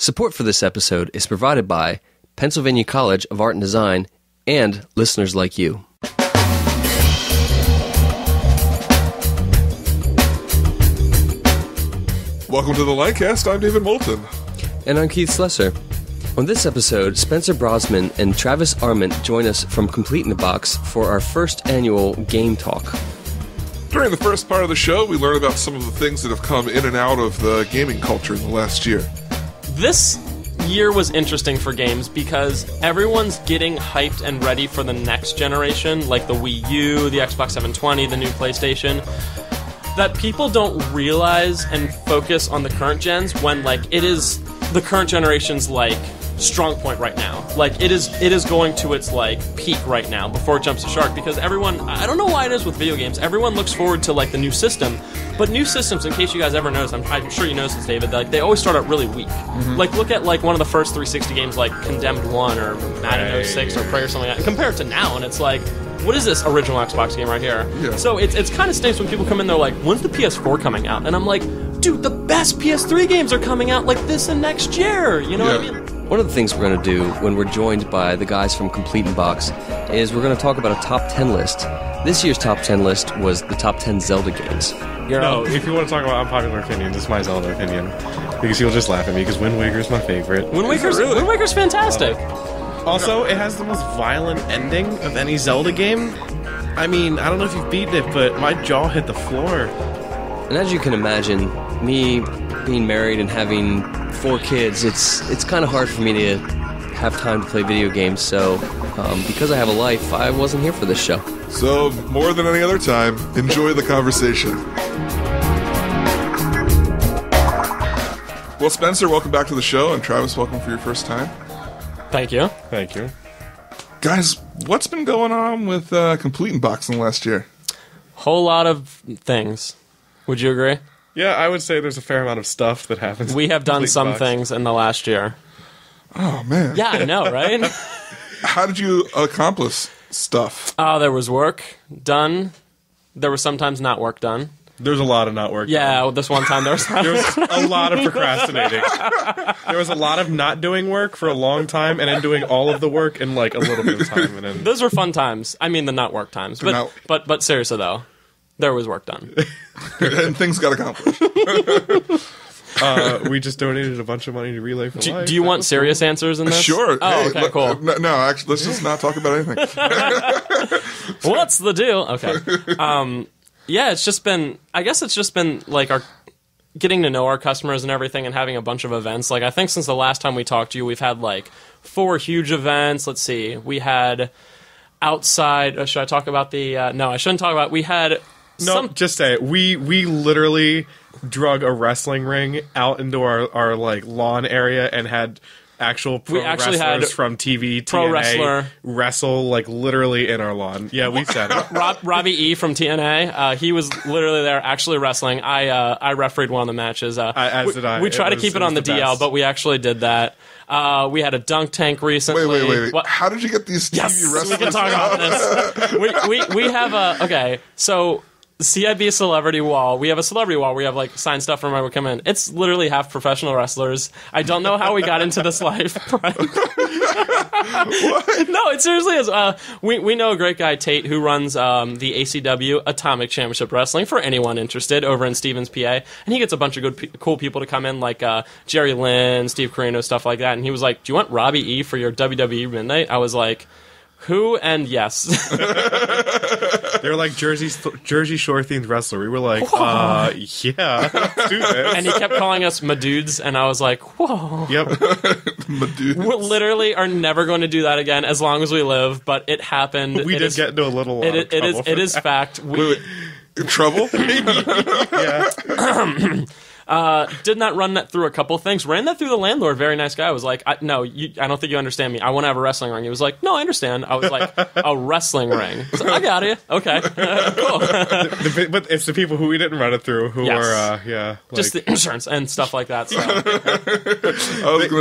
Support for this episode is provided by Pennsylvania College of Art and Design and listeners like you. Welcome to the Lancast. I'm David Moulton. And I'm Keith Slesser. On this episode, Spenser Brossman and Travis Arment join us from Complete in the Box for our first annual Game Talk. During the first part of the show, we learn about some of the things that have come in and out of the gaming culture in the last year. This year was interesting for games because everyone's getting hyped and ready for the next generation, like the Wii U, the Xbox 720, the new PlayStation, that people don't realize and focus on the current gens when, like, it is the current generation's, like, strong point right now. Like, it is going to its, like, peak right now before it jumps the shark, because everyone, I don't know why it is with video games, everyone looks forward to, like, the new system, but new systems, in case you guys ever noticed, I'm sure you noticed this, David, like, they always start out really weak. Mm-hmm. Like, look at, like, one of the first 360 games, like Condemned 1 or Madden 06 or Prey or something like that, and compare it to now, and it's like, what is this original Xbox game right here? Yeah. So it's kind of stinks when people come in, they're like, when's the PS4 coming out? And I'm like, dude, the best PS3 games are coming out like this and next year, you know what I mean? One of the things we're going to do when we're joined by the guys from Complete in Box is we're going to talk about a top 10 list. This year's top 10 list was the top 10 Zelda games. No, if you want to talk about unpopular opinions, it's my Zelda opinion. Because you'll just laugh at me, because Wind Waker's my favorite. Wind Waker's fantastic. Also, it has the most violent ending of any Zelda game. I mean, I don't know if you've beaten it, but my jaw hit the floor. And as you can imagine, me being married and having 4 kids, it's kind of hard for me to have time to play video games, so because I have a life, I wasn't here for this show. So, more than any other time, enjoy the conversation. Well, Spenser, welcome back to the show, and Travis, welcome for your first time. Thank you. Thank you. Guys, what's been going on with Complete in Box in the last year? Whole lot of things. Would you agree? Yeah, I would say there's a fair amount of stuff that happens. We have done some things in the last year. Oh, man. Yeah, I know, right? How did you accomplish stuff? There was work done. There was sometimes not work done. There's a lot of not work done. Yeah, this one time there was a lot of procrastinating. There was a lot of not doing work for a long time and then doing all of the work in, like, a little bit of time. And then... Those were fun times. I mean, the not work times. But seriously, though, there was work done. And things got accomplished. We just donated a bunch of money to Relay for Life. Do you want serious answers in this? Sure. Oh, hey, okay, cool. No, actually, let's just not talk about anything. What's the deal? Okay. Yeah, it's just been like our getting to know our customers and everything and having a bunch of events. Like, I think since the last time we talked to you, we've had like 4 huge events. Let's see. We had outside, should I talk about the, no, I shouldn't talk about, we had just say it. We literally drug a wrestling ring out into our like lawn area and had actual pro wrestlers from TV, pro TNA wrestler wrestle like literally in our lawn. Yeah, we said it. Robbie E from TNA, he was literally there actually wrestling. I refereed one of the matches. As did I. We try to keep it on the DL, best. But we actually did that. We had a dunk tank recently. Wait. What? How did you get these TV wrestlers? We can talk about this. we have a okay. So CIB Celebrity Wall. We have a celebrity wall where we have like signed stuff from whenever we come in. It's literally half professional wrestlers. I don't know how we got into this life. What? No, it seriously is. We know a great guy, Tate, who runs the ACW Atomic Championship Wrestling for anyone interested over in Stevens, PA. And he gets a bunch of good, cool people to come in, like Jerry Lynn, Steve Carino, stuff like that. And he was like, "Do you want Robbie E for your WWE Midnight?" I was like, who? And yes. They were like Jersey Shore themed wrestler. We were like, yeah, let's do this. And he kept calling us "Madudes," and I was like, whoa. Yep. Madudes. We literally are never going to do that again as long as we live, but it happened. We did get into a little trouble. It is fact. Wait. Trouble? Yeah. Did not run that through a couple things. Ran that through the landlord. Very nice guy. I was like, I don't think you understand me. I want to have a wrestling ring. He was like, no, I understand. I was like, a wrestling ring. So, I got it. Okay. Cool. But it's the people who we didn't run it through who are, like, just the insurance and stuff like that. So.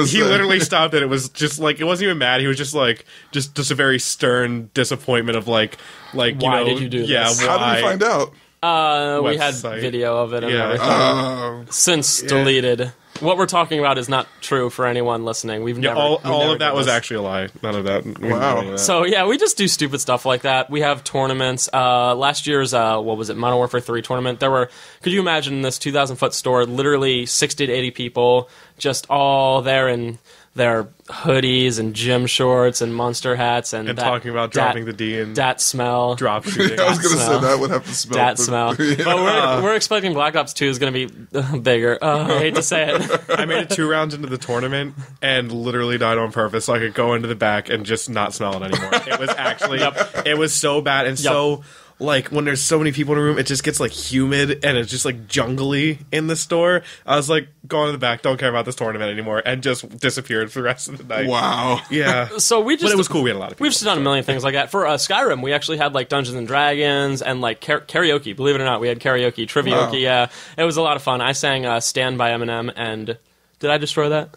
He literally stopped it. It was just like, it wasn't even mad. He was just like, just a very stern disappointment of like, why did you do this? How did we find out? We had video of it and everything. Since deleted. What we're talking about is not true for anyone listening. We've never. All of that was actually a lie. None of that. Wow. So yeah, we just do stupid stuff like that. We have tournaments. Last year's what was it? Modern Warfare 3 tournament. There were. Could you imagine this 2,000-foot store? Literally 60 to 80 people, just all there in their hoodies and gym shorts and monster hats and talking about dropping the D and dat smell. Drop shooting. I was going to say that would have to smell. Dat smell. Yeah. But we're expecting Black Ops 2 is going to be bigger. I hate to say it. I made it 2 rounds into the tournament and literally died on purpose so I could go into the back and just not smell it anymore. It was actually, it was so bad and so... Like, when there's so many people in a room, it just gets, like, humid, and it's just, like, jungly in the store. I was like, go to the back, don't care about this tournament anymore, and just disappeared for the rest of the night. Wow. Yeah. So we just... But it was cool, we had a lot of people. We've just done a million things like that. For Skyrim, we actually had, like, Dungeons & Dragons and, like, karaoke. Believe it or not, we had karaoke, trivioke, yeah. It was a lot of fun. I sang Stand by Eminem, and... Did I destroy that?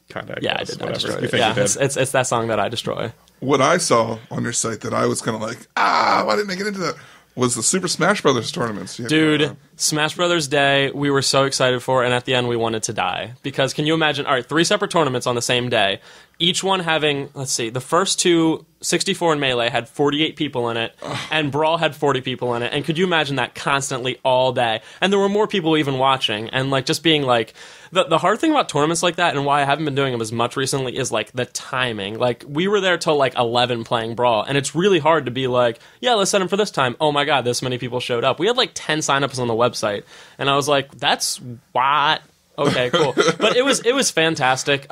Kinda, yeah, I did. I destroyed it. Yeah, it's that song that I destroy. What I saw on your site that I was kind of like, why didn't I get into that? Was the Super Smash Brothers tournaments. Dude, Smash Brothers Day, we were so excited for, and at the end we wanted to die. Because can you imagine, all right, 3 separate tournaments on the same day, each one having, let's see, the first 2, 64 and Melee had 48 people in it, and Brawl had 40 people in it, and could you imagine that constantly all day? And there were more people even watching, and like just being like, the hard thing about tournaments like that, and why I haven't been doing them as much recently, is like the timing. Like, we were there till like 11 playing Brawl, and it's really hard to be like, yeah, let's set them for this time. Oh my god, this many people showed up. We had like 10 signups on the website, and I was like, that's what? Okay, cool. But it was fantastic.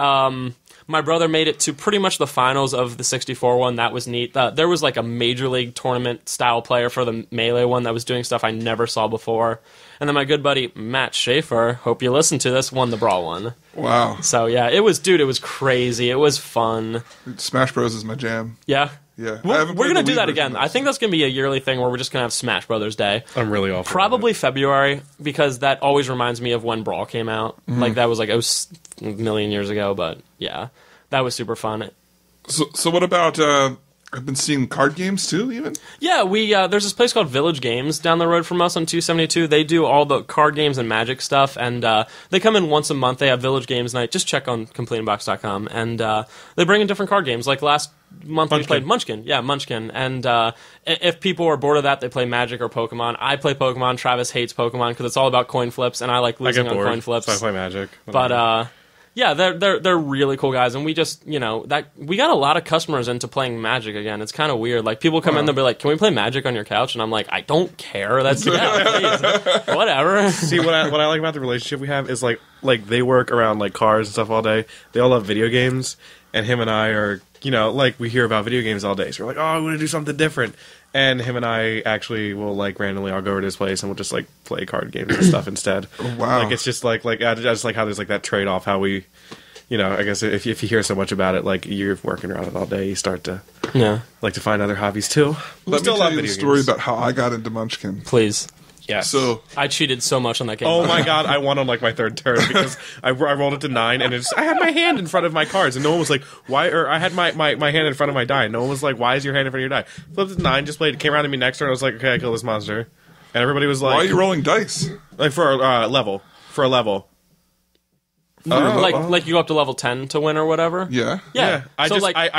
My brother made it to pretty much the finals of the 64 one. That was neat. There was like a Major League tournament style player for the Melee one that was doing stuff I never saw before. And then my good buddy Matt Schaefer, hope you listen to this, won the Brawl one. Wow. So yeah, it was crazy. It was fun. Smash Bros is my jam. Yeah. Yeah. We're going to do that again. I think that's going to be a yearly thing where we're just going to have Smash Brothers Day. I'm really awful. Probably February, because that always reminds me of when Brawl came out. Mm-hmm. Like, that was like a million years ago, but yeah. That was super fun. So what about... I've been seeing card games too, even? Yeah, there's this place called Village Games down the road from us on 272. They do all the card games and Magic stuff, and they come in once a month. They have Village Games Night. Just check on CompletionBox.com, and they bring in different card games. Like last month we played Munchkin. Yeah, Munchkin. And if people are bored of that, they play Magic or Pokemon. I play Pokemon. Travis hates Pokemon because it's all about coin flips, and I like losing on coin flips. So I play Magic. But yeah, they're really cool guys, and we just, we got a lot of customers into playing Magic again. It's kind of weird. Like, people come in, they'll be like, "Can we play Magic on your couch?" And I'm like, "I don't care. That's please, whatever." See, what I like about the relationship we have is like they work around like cars and stuff all day. They all love video games, and him and I are, like we hear about video games all day. So we're like, "Oh, I want to do something different." And him and I actually will, like, randomly, I'll go over to his place and we'll just, like, play card games and stuff instead. Oh, wow. Like, it's just, I just like how there's, like, that trade-off, how we, I guess if you hear so much about it, like, you're working around it all day, you start to, like, to find other hobbies, too. Let me tell you the story about how I got into Munchkin. Please. Yeah. So I cheated so much on that game. Oh my god, I won on like my 3rd turn because I rolled it to 9 and I had my hand in front of my cards and no one was like, why? Or I had my hand in front of my die and no one was like, why is your hand in front of your die? Flipped it to 9, just played, came around to me next turn. I was like, okay, I killed this monster, and everybody was like, why are you rolling dice? Like for a level. Like you go up to level 10 to win or whatever. Yeah. I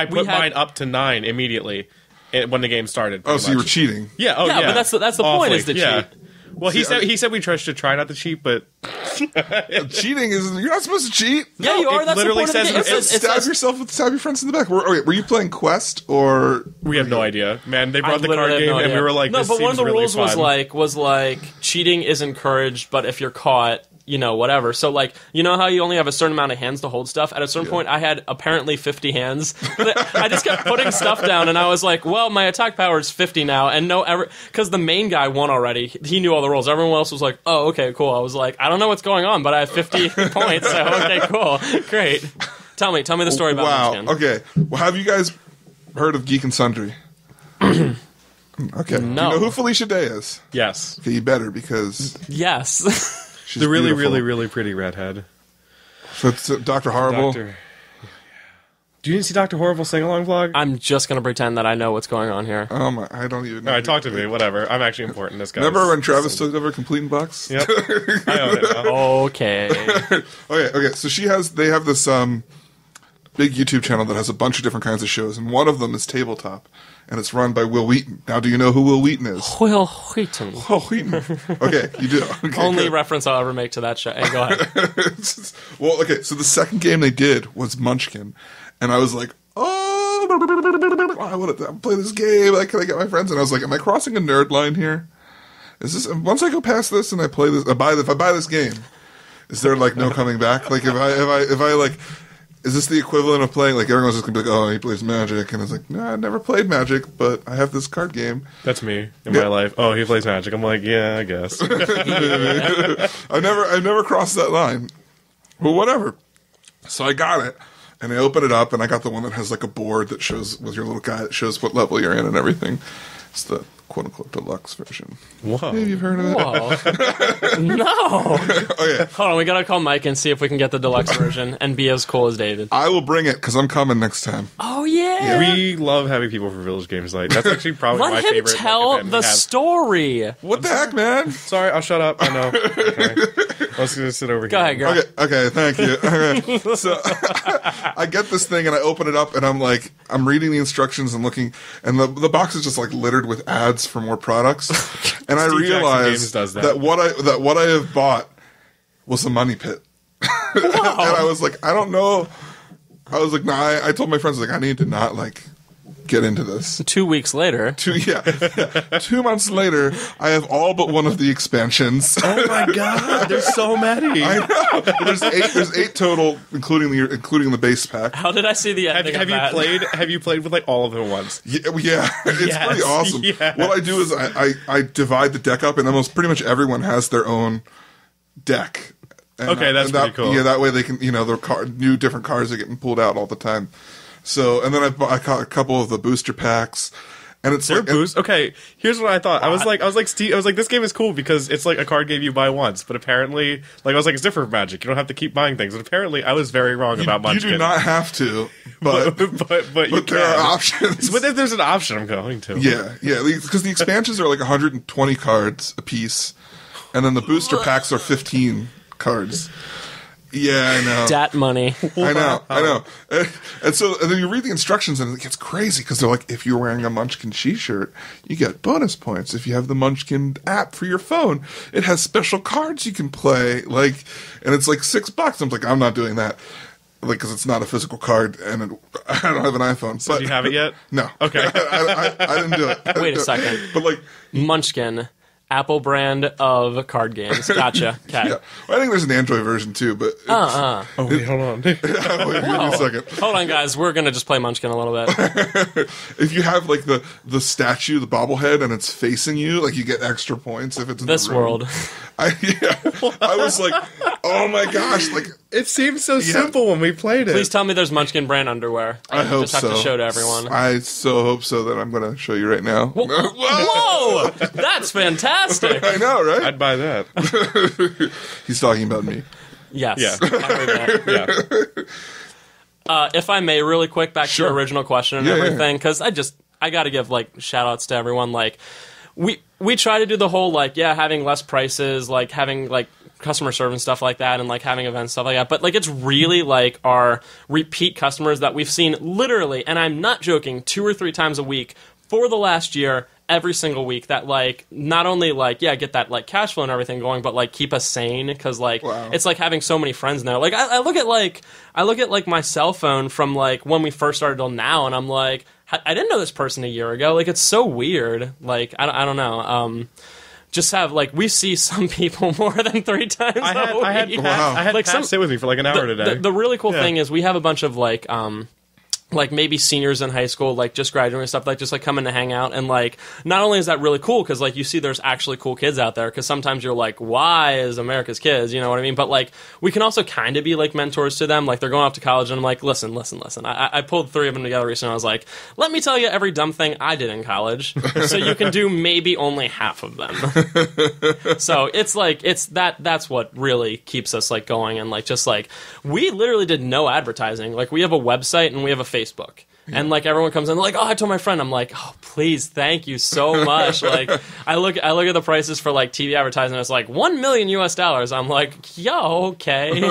put mine up to 9 immediately when the game started. Oh, so you were cheating? Yeah. Oh, yeah. But that's the point, is to cheat. Well, he said we should try not to cheat, but cheating is, you're not supposed to cheat. Yeah, you are. That's literally the point of the game. Stab your friends in the back. Were you playing Quest or? We have no idea, man. They brought the card game and we were like, no, this but one of the really rules fun. was like cheating is encouraged, but if you're caught, whatever. So, like, how you only have a certain amount of hands to hold stuff? At a certain point, I had apparently 50 hands. I just kept putting stuff down, and I was like, well, my attack power is 50 now, and because the main guy won already. He knew all the rules. Everyone else was like, oh, okay, cool. I was like, I don't know what's going on, but I have 50 points, so okay, cool. Great. Tell me the story about Munchkin. Okay. Well, have you guys heard of Geek and Sundry? Okay. No. Do you know who Felicia Day is? Yes. Okay, you better, because... Yes. She's the really, beautiful. really, really pretty redhead. So it's Dr. Horrible. Do you see Dr. Horrible sing-along vlog? I'm just gonna pretend that I know what's going on here. I don't even know. All right, talk to me. Whatever. I'm actually important. This guy. Remember when Travis took over Complete Box? Yep. I own it now. Okay. Okay. So they have this big YouTube channel that has a bunch of different kinds of shows, and one of them is Tabletop, and it's run by Will Wheaton. Now, do you know who Will Wheaton is? Will Wheaton. Will Wheaton. Okay, you do. Okay, Only good. reference I'll ever make to that show. Hey, go ahead. Well, okay, so the second game they did was Munchkin, and I was like, I want to play this game. Like, can I get my friends? And I was like, am I crossing a nerd line here? Is this once I go past this and I play this, if I buy this game, is there like no coming back? Like, if I like, is this the equivalent of playing, like, everyone's just gonna be like, oh, he plays Magic, and it's like, no, I never played Magic, but I have this card game. That's me in my life. Oh, he plays Magic. I'm like, yeah, I guess. I've never crossed that line. Well, whatever. So I got it, and I open it up, and I got the one that has like a board that shows with your little guy that shows what level you're in and everything. It's the quote-unquote deluxe version. Whoa. Maybe you've heard of it. Whoa. No. Okay. Hold on, we gotta call Mike and see if we can get the deluxe version and be as cool as David. I will bring it, because I'm coming next time. Oh, yeah. We love having people for Village Games Night. That's actually probably my Let him favorite. tell event we the have. story. What the heck, man? Sorry, I'll shut up. I know. Okay. Let's just sit over Go here. ahead, girl. Okay, thank you. Okay. So I get this thing and I open it up and I'm like, I'm reading the instructions and looking, and the box is just like littered with ads for more products. And I Steve Jackson Games realized does that. that what I have bought was a money pit. And I was like, I don't know. I was like, nah, I told my friends, like, I need to not like get into this. 2 weeks later. 2 months later, I have all but one of the expansions. Oh my god, there's so many. I know. There's eight total, including the base pack. How did I see the Have ending of you that? played with like all of them once? Yeah, it's Yes, pretty awesome. yes. What I do is I divide the deck up, and almost pretty much everyone has their own deck. And Okay, that's pretty cool. Yeah, that way they can, their new different cards are getting pulled out all the time. So, and then I caught a couple of the booster packs, and it's like, Okay, here's what I thought. I was like, Steve. I was like, this game is cool because it's like a card game you buy once. But apparently, like, I was like, it's different from Magic. You don't have to keep buying things. And apparently, I was very wrong about Munchkin. you do not have to, but there are options. But if there's an option, I'm going to. Yeah, because the expansions are like 120 cards a piece, and then the booster packs are 15 cards. Yeah, I know. Dat money. I know. And then you read the instructions, and it gets crazy because they're like, if you're wearing a Munchkin T-shirt, you get bonus points. If you have the Munchkin app for your phone, it has special cards you can play. Like, and it's like $6. I'm like, I'm not doing that. Like, because it's not a physical card, and I don't have an iPhone. So but do you have it yet? No. Okay. I didn't do it. Wait a second. But like, Munchkin. Apple brand of card games. Gotcha. Okay. yeah. Well, I think there's an Android version too, but Oh wait, hold on. wait, give me a second. Hold on, guys. We're going to just play Munchkin a little bit. If you have like the statue, the bobblehead, and it's facing you, like you get extra points if it's in This the room. world. I was like, oh my gosh, like It seemed so simple when we played it. Please tell me there's Munchkin brand underwear. I hope just have so. to show to everyone. I so hope so that I'm going to show you right now. Whoa! That's fantastic. I know, right? I'd buy that. He's talking about me. Yes. Yeah. I heard that. Yeah. If I may, really quick, back to Sure. your original question and Yeah, everything, because I got to give like shout outs to everyone. Like, we try to do the whole like having less prices, like having like customer service and stuff like that, and like having events stuff like that. But like it's really like our repeat customers that we've seen literally, and I'm not joking, 2 or 3 times a week for the last year. Every single week that like not only like get that like cash flow and everything going, but like keep us sane because like it's like having so many friends now. Like I look at like my cell phone from like when we first started till now, and I'm like, I didn't know this person a year ago. Like it's so weird. Like I don't know. Just have like we see some people more than 3 times. I had Wow. Pat sit with me for like an hour today. The really cool thing is we have a bunch of like maybe seniors in high school, like just graduating and stuff, like just like coming to hang out. And like, not only is that really cool, because like you see there's actually cool kids out there, because sometimes you're like, why is America's kids, you know what I mean? But like, we can also kind of be like mentors to them. Like they're going off to college, and I'm like, listen. I pulled 3 of them together recently. I was like, let me tell you every dumb thing I did in college, so you can do maybe only half of them. So it's like, that's what really keeps us like going. And like, just like, we literally did no advertising. Like we have a website and we have a Facebook. And like everyone comes in like, oh, I told my friend. I'm like, oh, please, thank you so much. Like I look at the prices for like TV advertising. It's like $1 million US. I'm like, yo, okay.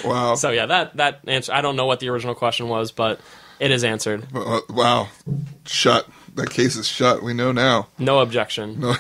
Wow. So yeah, that answer. I don't know what the original question was, but it is answered. Wow. Shut. That case is shut. We know now. No objection. No.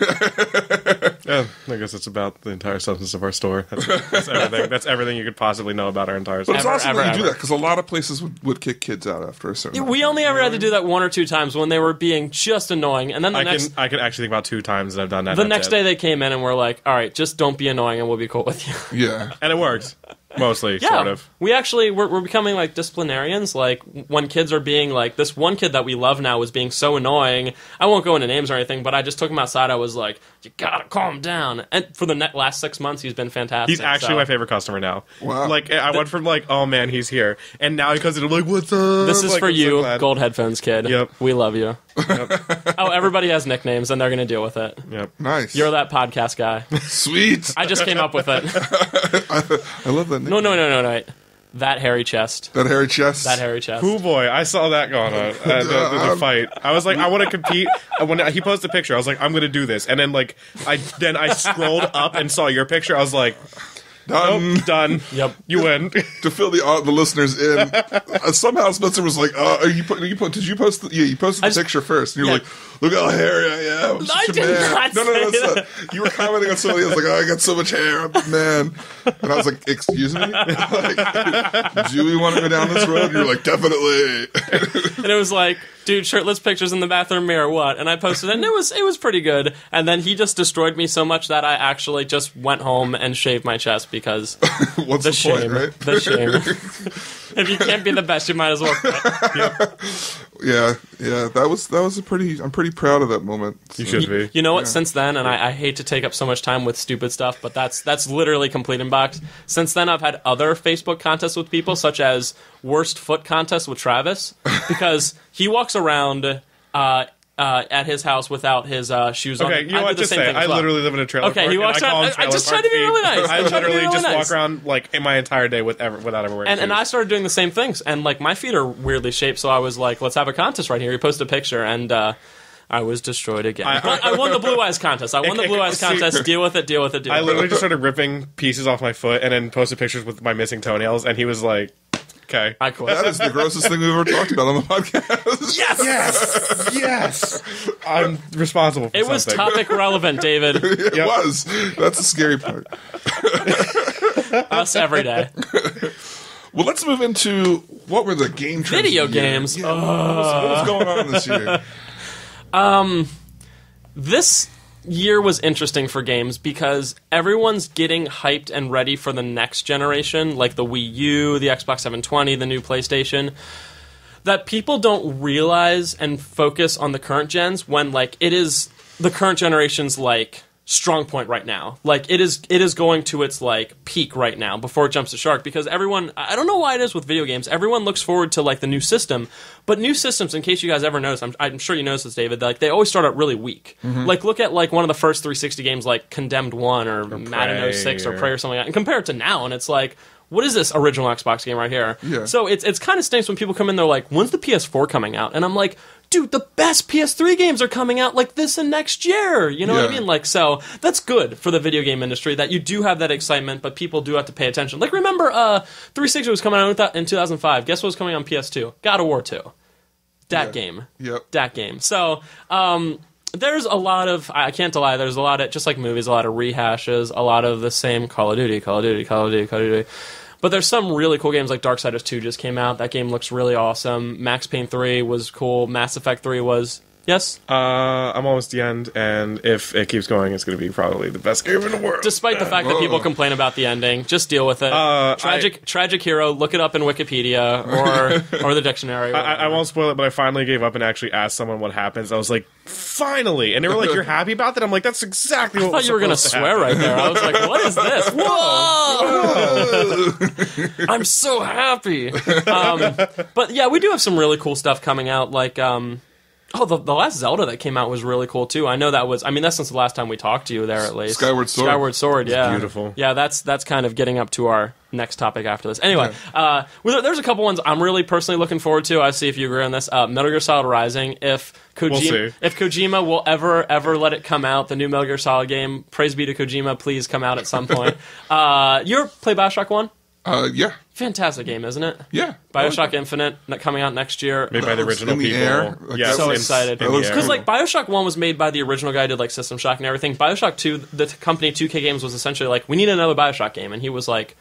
Yeah, I guess it's about the entire substance of our store. That's everything. That's everything you could possibly know about our entire store. But it's awesome that you do that, because a lot of places would kick kids out after a certain We only ever had to do that 1 or 2 times when they were being just annoying. And then I can actually think about 2 times that I've done that. The next day they came in and were like, all right, just don't be annoying and we'll be cool with you. Yeah. And it works. Mostly, Yeah, sort of. We actually, we're becoming like disciplinarians. Like when kids are being like, this one kid that we love now was being so annoying. I won't go into names or anything, but I just took him outside. I was like, you gotta calm down. And for the last 6 months, he's been fantastic. He's actually my favorite customer now. Wow. Like, I went from like, oh man, he's here. And now he comes in and I'm like, what's up? This is like, for I'm you, so Gold Headphones kid. Yep. We love you. Yep. Oh, everybody has nicknames and they're gonna deal with it. Yep. Nice. You're that podcast guy. Sweet. I just came up with it. I love that name. No. That hairy chest. That hairy chest. That hairy chest. Oh boy, I saw that going on. The fight. I was like, I want to compete. When he posted a picture, I was like, I'm going to do this. And then like, I scrolled up and saw your picture. I was like, Done. nope, done. Yep. You win. To fill the listeners in, somehow Spenser was like, did you post you posted the picture first, and you're like, look how hairy I am. I'm such a did man. not No, say that's not. You were commenting on somebody else, like, oh, I got so much hair, I'm a man. And I was like, excuse me? Like, do we want to go down this road? And you're like, definitely. And it was like, dude, shirtless pictures in the bathroom mirror, what? And I posted it, and it was pretty good. And then he just destroyed me so much that I actually just went home and shaved my chest because What's the the shame, point, right? the shame. If you can't be the best, you might as well quit. Yeah, that was a pretty. I'm pretty proud of that moment. You should be. You know what? Since then, and I hate to take up so much time with stupid stuff, but that's literally complete inbox. Since then, I've had other Facebook contests with people, such as worst foot contest with Travis, because he walks around at his house without his shoes on. Okay, you know what? Just say, I literally live in a trailer park. Okay, he walks around. I just tried to be really nice. I literally just walk around like in my entire day without ever wearing shoes. And I started doing the same things, and like my feet are weirdly shaped, so I was like, let's have a contest right here. He posted a picture, and I was destroyed again. I won the Blue Eyes contest. Deal with it. I literally just started ripping pieces off my foot and then posted pictures with my missing toenails, and he was like, okay. I quit. That is the grossest thing we've ever talked about on the podcast. Yes! I'm responsible for It was something. topic relevant, David. It was. That's the scary part. Us every day. Well, let's move into what were the game trends Video of the year? games. Yeah, what was going on this year? This year was interesting for games because everyone's getting hyped and ready for the next generation, like the Wii U, the Xbox 720, the new PlayStation, that people don't realize and focus on the current gens when, like, it is the current generation's, like, strong point right now. Like, it is going to its, like, peak right now before it jumps the shark, because everyone, I don't know why it is with video games, everyone looks forward to, like, the new system, but new systems, in case you guys ever notice, I'm sure you noticed this, David, like, they always start out really weak. Mm-hmm. Like, look at, like, one of the first 360 games, like Condemned 1 or Madden 06 or Prey or something like that, and compare it to now, and it's like, what is this original Xbox game right here? Yeah. So it's kind of stinks when people come in, they're like, when's the PS4 coming out? And I'm like, dude, the best PS3 games are coming out like this and next year. You know what I mean? Like, so that's good for the video game industry that you do have that excitement, but people do have to pay attention. Like, remember, 360 was coming out in 2005. Guess what was coming on PS2? God of War 2. That game. Yep. That game. So, there's a lot of, I can't lie, there's a lot of, just like movies, a lot of rehashes, a lot of the same Call of Duty. But there's some really cool games, like Darksiders 2 just came out. That game looks really awesome. Max Payne 3 was cool. Mass Effect 3 was... Yes? I'm almost the end, and if it keeps going, it's going to be probably the best game in the world. Despite the fact that people complain about the ending, just deal with it. Tragic hero, look it up in Wikipedia or the dictionary. I won't spoil it, but I finally gave up and actually asked someone what happens. I was like, finally! And they were like, you're happy about that? I'm like, that's exactly what I thought you were going to swear right there. I was like, what is this? Whoa! I'm so happy. But yeah, we do have some really cool stuff coming out, like... Oh, the last Zelda that came out was really cool too. I know that was. I mean, that's since the last time we talked to you there, at least. Skyward Sword. Skyward Sword, yeah, beautiful. Yeah, that's kind of getting up to our next topic after this. Anyway, there's a couple ones I'm really personally looking forward to. I see if you agree on this. Metal Gear Solid Rising. If Kojima will ever let it come out, the new Metal Gear Solid game. Praise be to Kojima. Please come out at some point. You ever play Bioshock 1? Yeah. Fantastic game, isn't it? Yeah. Bioshock Infinite coming out next year. Made by the original in the people. air. Yeah, So excited. Because cool. Bioshock 1 was made by the original guy who did like System Shock and everything. Bioshock 2, the company 2K Games was essentially like, we need another Bioshock game. And he was like,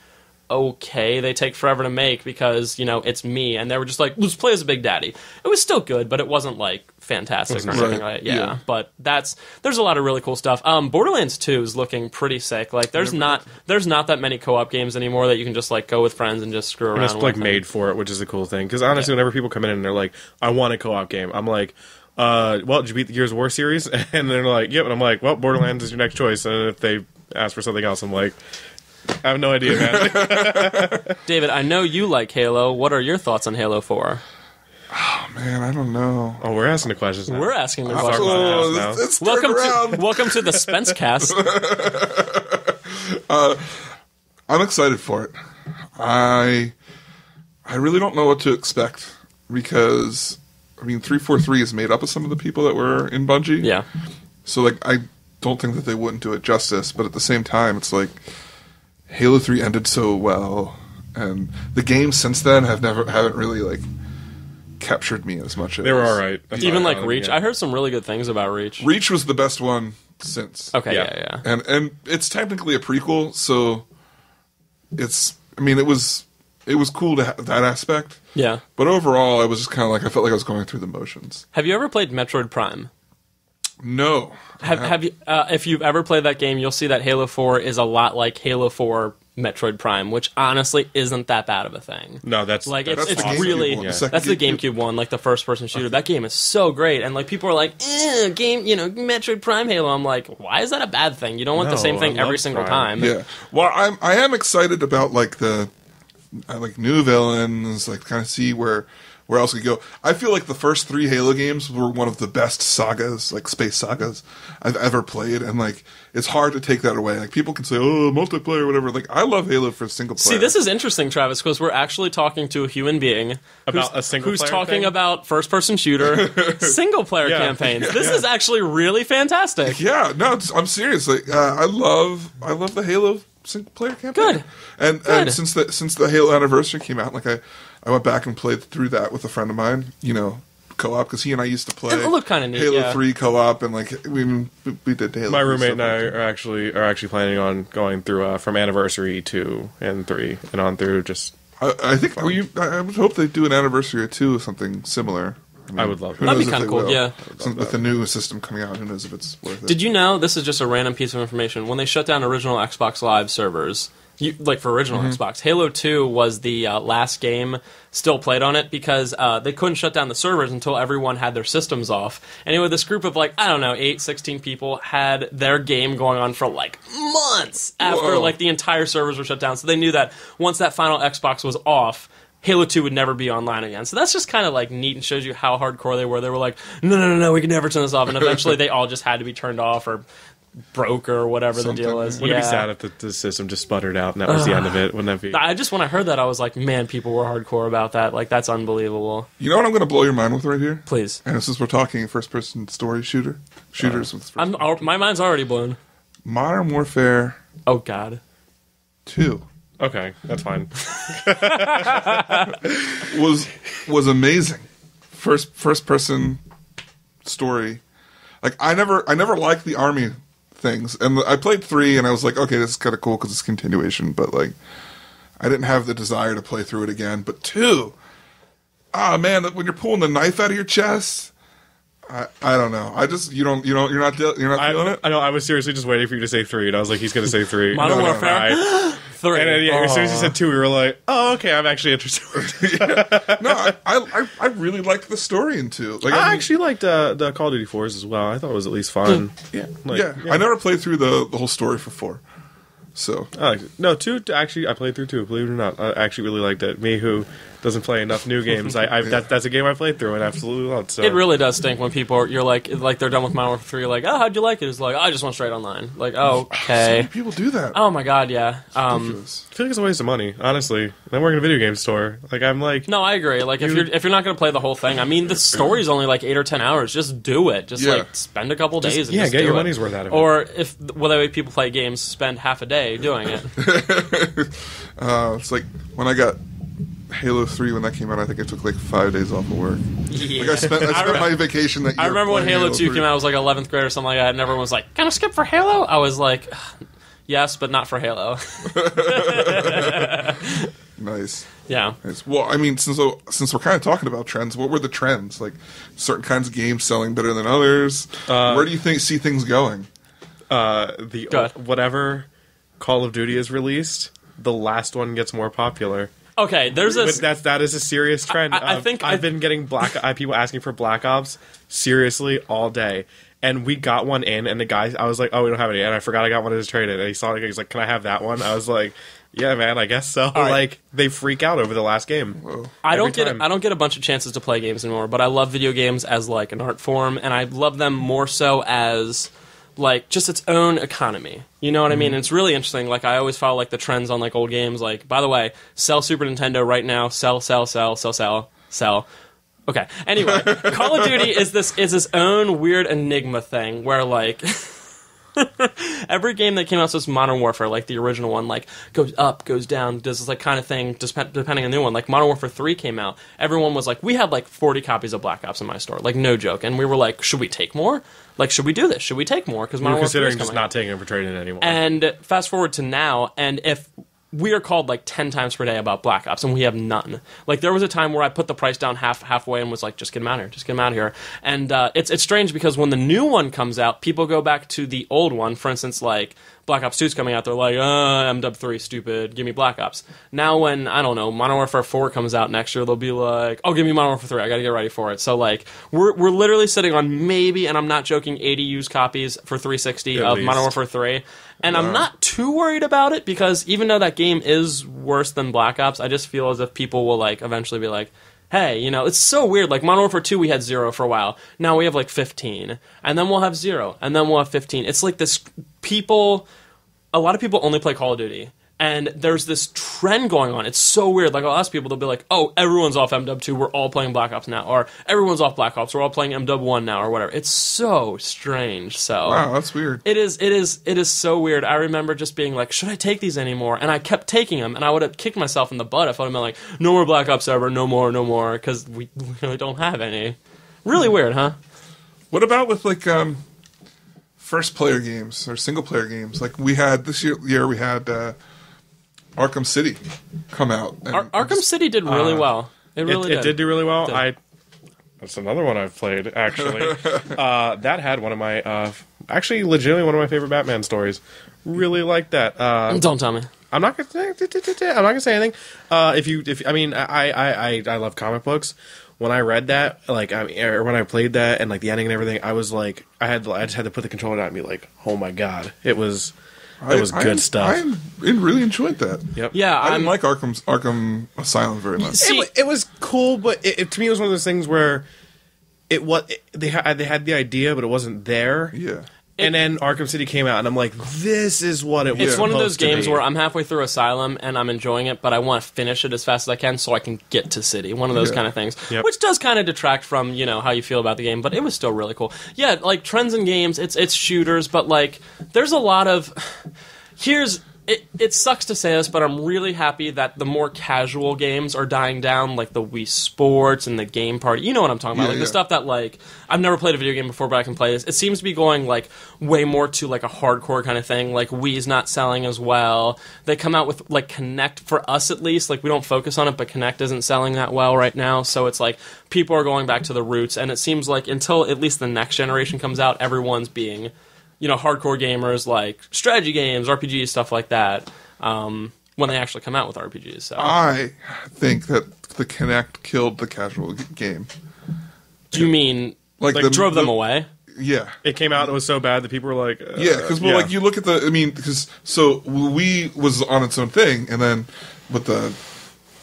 okay, they take forever to make because, it's me. And they were just like, let's play as a Big Daddy. It was still good, but it wasn't like fantastic or anything like that. Yeah. But there's a lot of really cool stuff. Borderlands 2 is looking pretty sick. Like there's not that many co-op games anymore that you can just like go with friends and just screw around And it's like with. made for it, which is a cool thing. Because honestly, whenever people come in and they're like, I want a co-op game, I'm like, well, did you beat the Gears of War series? And they're like, yep. And I'm like, well, Borderlands is your next choice. And if they ask for something else, I'm like, I have no idea, man. David, I know you like Halo. What are your thoughts on Halo 4? Oh, man, I don't know. Oh, we're asking the questions now. We're asking the Sorry questions. about that now. It's turned around. Welcome to the Spence cast. I'm excited for it. I really don't know what to expect because, 343 is made up of some of the people that were in Bungie. Yeah. So, I don't think that they wouldn't do it justice, but at the same time, it's like Halo 3 ended so well, and the games since then haven't really captured me as much as They were all right. Even Reach. I heard some really good things about Reach. Reach was the best one since. Okay, Yeah. yeah. And it's technically a prequel, so it was cool to have that aspect. Yeah. But overall, I was just kind of I felt like I was going through the motions. Have you ever played Metroid Prime? No. Have you? If you've ever played that game, you'll see that Halo 4 is a lot like Halo 4 Metroid Prime, which honestly isn't that bad of a thing. No, that's It's the GameCube really one. that's The the second GameCube one, like the first person shooter. That game is so great, and people are like, Metroid Prime Halo. I'm like, why is that a bad thing? You don't want the No, same thing I every love single Prime. time. Yeah. Well, I am excited about the new villains, kind of see where else we go. I feel like the first 3 Halo games were one of the best sagas, space sagas I've ever played, and it's hard to take that away. People can say, oh, multiplayer or whatever. I love Halo for single player. See, this is interesting, Travis, because we're actually talking to a human being About a single who's player talking thing? about first-person shooter single-player Yeah. campaigns. This is actually really fantastic. Yeah, no, I'm serious. I love the Halo single player campaign. Good. And since the Halo anniversary came out, I went back and played through that with a friend of mine, co-op, because he and I used to play It looked kinda neat, Halo yeah. 3 co-op, and we did Halo. My 3 roommate and stuff. I are actually planning on going through from Anniversary 2 and 3 and on through just... I think I would hope they do an anniversary or 2 or something similar. I would love who that. That'd be knows if kinda they cool, will. yeah. With the new system coming out, who knows if it's worth it. Did you know, this is just a random piece of information, when they shut down original Xbox Live servers, for original Xbox, Halo 2 was the last game still played on it because they couldn't shut down the servers until everyone had their systems off. Anyway, this group of 16 people had their game going on for months after Whoa. the entire servers were shut down. So they knew that once that final Xbox was off, Halo 2 would never be online again. So that's just kind of neat and shows you how hardcore they were. They were like, no, we can never turn this off. And eventually they all just had to be turned off or broke or whatever Something. the deal is. Wouldn't it be sad if the system just sputtered out and that was the end of it? Wouldn't that be... When I heard that, I was like, man, people were hardcore about that. That's unbelievable. You know what I'm going to blow your mind with right here? Please. And this is we're talking first-person story shooters with My mind's already blown. Modern Warfare Oh, God. 2 Okay, that's fine. was amazing. First-person story. I never liked the army things, and I played 3, and I was like, okay, this is kind of cool because it's continuation, but I didn't have the desire to play through it again. But 2, man, when you're pulling the knife out of your chest, I don't know. You're not feeling it. I know. I was seriously just waiting for you to say 3, and I was like, he's going to say 3. Modern Warfare? Right. 3. And then, as soon as he said 2, we were like, oh, okay, I'm actually interested. No, I really liked the story in 2. I actually liked the Call of Duty 4s as well. I thought it was at least fun. yeah. I never played through the whole story for 4. So No, 2, actually, I played through 2, believe it or not. I actually really liked it. Me, who doesn't play enough new games. That's a game I played through and absolutely loved. So it really does stink when people you're like they're done with Modern Warfare 3. You're like, oh, how'd you like it? It's like, oh, I just went straight online. Like, oh, So okay. many people do that. Oh my god, yeah. Ridiculous. I feel like it's a waste of money, honestly. I work in a video game store. Like, I'm like, No, I agree. Like, if you're not going to play the whole thing, I mean, the story's only like 8 or 10 hours. Just do it. Just like spend a couple days. And just get do your it. money's worth out of it. Or if the way people play games, spend half a day doing it. It's like when I got Halo 3 when that came out. I think I took like 5 days off of work. Yeah. Like I spent my vacation that year. I remember when playing Halo 2 3. came out. I was like 11th grade or something like that, and everyone was like, "Can I skip for Halo?" I was like, "Yes, but not for Halo." Nice. Yeah. Nice. Well, I mean, since we're kind of talking about trends, what were the trends? Like certain kinds of games selling better than others. Where do you see things going? Whatever Call of Duty is released, the last one gets more popular. Okay, that is a serious trend. I think I've been getting people asking for Black Ops seriously all day. And we got one in, and the guy, I was like, "Oh, we don't have any," and I forgot I got one of his traded. And he saw it, he's like, "Can I have that one?" I was like, "Yeah, man, I guess so." Right. Like, they freak out over the last game. Whoa. I don't get a bunch of chances to play games anymore, but I love video games as like an art form, and I love them more so as like just its own economy. You know what I mean? And it's really interesting. Like, I always follow like the trends on like old games. Like, by the way, sell Super Nintendo right now. Sell. Okay. Anyway, Call of Duty is its own weird enigma thing where like every game that came out since Modern Warfare, like the original one, like goes up, goes down, does this like kind of thing depending on the new one. Like Modern Warfare 3 came out, everyone was like, we had like 40 copies of Black Ops in my store, like no joke, and we were like, should we take more? Like, should we do this? Should we take more? Because Modern Warfare 3 is considering just not taking it for trading it anymore. And fast forward to now, and if we are called like 10 times per day about Black Ops, and we have none. Like, there was a time where I put the price down halfway and was like, just get them out of here, And it's strange because when the new one comes out, people go back to the old one. For instance, like, Black Ops 2 is coming out, they're like, MW3, stupid, give me Black Ops. Now when, I don't know, Modern Warfare 4 comes out next year, they'll be like, oh, give me Modern Warfare 3, I gotta get ready for it. So, like, we're literally sitting on maybe, and I'm not joking, 80 used copies for 360 of Modern Warfare 3. And I'm not too worried about it, because even though that game is worse than Black Ops, I just feel as if people will, like, eventually be like, hey, you know, it's so weird. Like, Modern Warfare 2, we had 0 for a while. Now we have, like, 15. And then we'll have 0. And then we'll have 15. It's like this a lot of people only play Call of Duty. And there's this trend going on. It's so weird. Like, I'll ask people, they'll be like, oh, everyone's off MW2, we're all playing Black Ops now. Or everyone's off Black Ops, we're all playing MW1 now, or whatever. It's so strange. So wow, that's weird. It is so weird. I remember just being like, should I take these anymore? And I kept taking them, and I would have kicked myself in the butt if I would have been like, no more Black Ops ever, no more, because we really don't have any. Really weird, huh? What about with like first-player games or single-player games? Like we had this year we had Arkham City come out. And Arkham City did really well. It did do really well. Did. That's another one I've played, actually. That had one of my, actually, legitimately one of my favorite Batman stories. Really liked that. Don't tell me. I'm not gonna say anything. I love comic books. When I read that, or when I played that, and like the ending and everything, I was like, I just had to put the controller down and be like, oh my god, it was good stuff. I really enjoyed that. Yep. Yeah, I didn't like Arkham Asylum very much. It was cool, but it to me it was one of those things where they had the idea, but it wasn't there. Yeah. And then Arkham City came out, and I'm like, this is what it was. It's one of those supposed to games be. where I'm halfway through Asylum, and I'm enjoying it, but I want to finish it as fast as I can so I can get to City. One of those kind of things. Yep. Which does kind of detract from, how you feel about the game, but it was still really cool. Yeah, like, trends in games, it's shooters, but, like, there's a lot of... It sucks to say this, but I'm really happy that the more casual games are dying down, like the Wii Sports and the Game Party. You know what I'm talking about. The stuff that, like, I've never played a video game before, but I can play this. It seems to be going, like, way more to, like, a hardcore kind of thing. Like, Wii's not selling as well. They come out with, like, Kinect, for us at least. Like, we don't focus on it, but Kinect isn't selling that well right now. So it's like, people are going back to the roots, and it seems like until at least the next generation comes out, everyone's being... hardcore gamers like strategy games, RPGs, stuff like that, when they actually come out with RPGs. So I think that the Kinect killed the casual game. Do you mean like drove them away? Yeah. It came out, it was so bad that people were like... yeah, because like you look at Wii was on its own thing, and then with the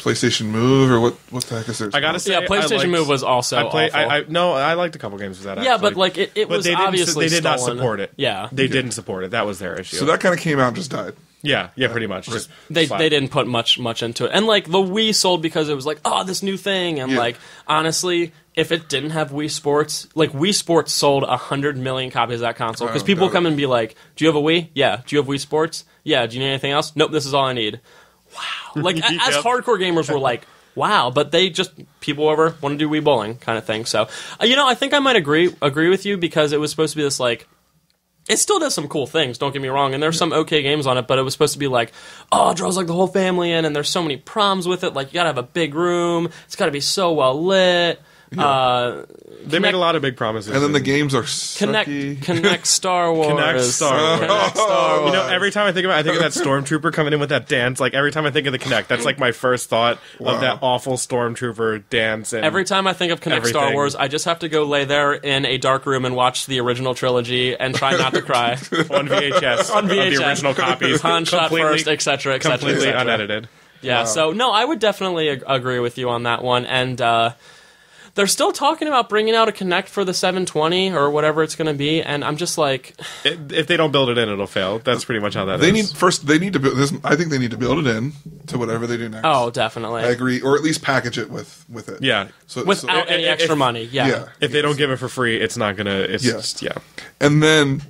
PlayStation Move or what the heck is there? I gotta say, Yeah, PlayStation Move was also awful. I liked a couple games with that. Yeah, actually. but like it was obviously they did not stolen. support it. Yeah, they didn't support it. That was their issue. So that kind of came out and just died. Yeah, pretty much. Just they flat. didn't put much into it, and like the Wii sold because it was like, oh, this new thing, and like honestly, if it didn't have Wii Sports, like Wii Sports sold 100 million copies of that console because people come and be like, do you have a Wii? Yeah. Do you have Wii Sports? Yeah. Do you need anything else? Nope. This is all I need. Wow. Like as hardcore gamers were like, wow, but they just people over want to do Wii bowling kind of thing. So I think I might agree with you because it was supposed to be this like. It still does some cool things, don't get me wrong, and there's some okay games on it, but it was supposed to be like, oh, it draws like the whole family in, and there's so many problems with it, like you gotta have a big room, it's gotta be so well lit. Yeah. They made a lot of big promises. And then the games are sucky. Connect Star Wars. Connect Star Wars. Wars. Every time I think of that Stormtrooper coming in with that dance, like every time I think of the Connect, that's like my first thought of that awful Stormtrooper dance. And every time I think of Connect Star Wars, I just have to go lay there in a dark room and watch the original trilogy and try not to cry. on VHS. On VHS. Of the original copies. Han shot first, etc., etc. Completely unedited. Yeah, so no, I would definitely agree with you on that one, and they're still talking about bringing out a Kinect for the 720 or whatever it's going to be, and I'm just like, if they don't build it in, it'll fail. That's pretty much how that is. They need to build this. I think they need to build it in to whatever they do next. Oh, definitely. I agree, or at least package it with it. Yeah, without any extra money. Yeah. If they don't give it for free, it's not gonna. It's Yes. yeah. And then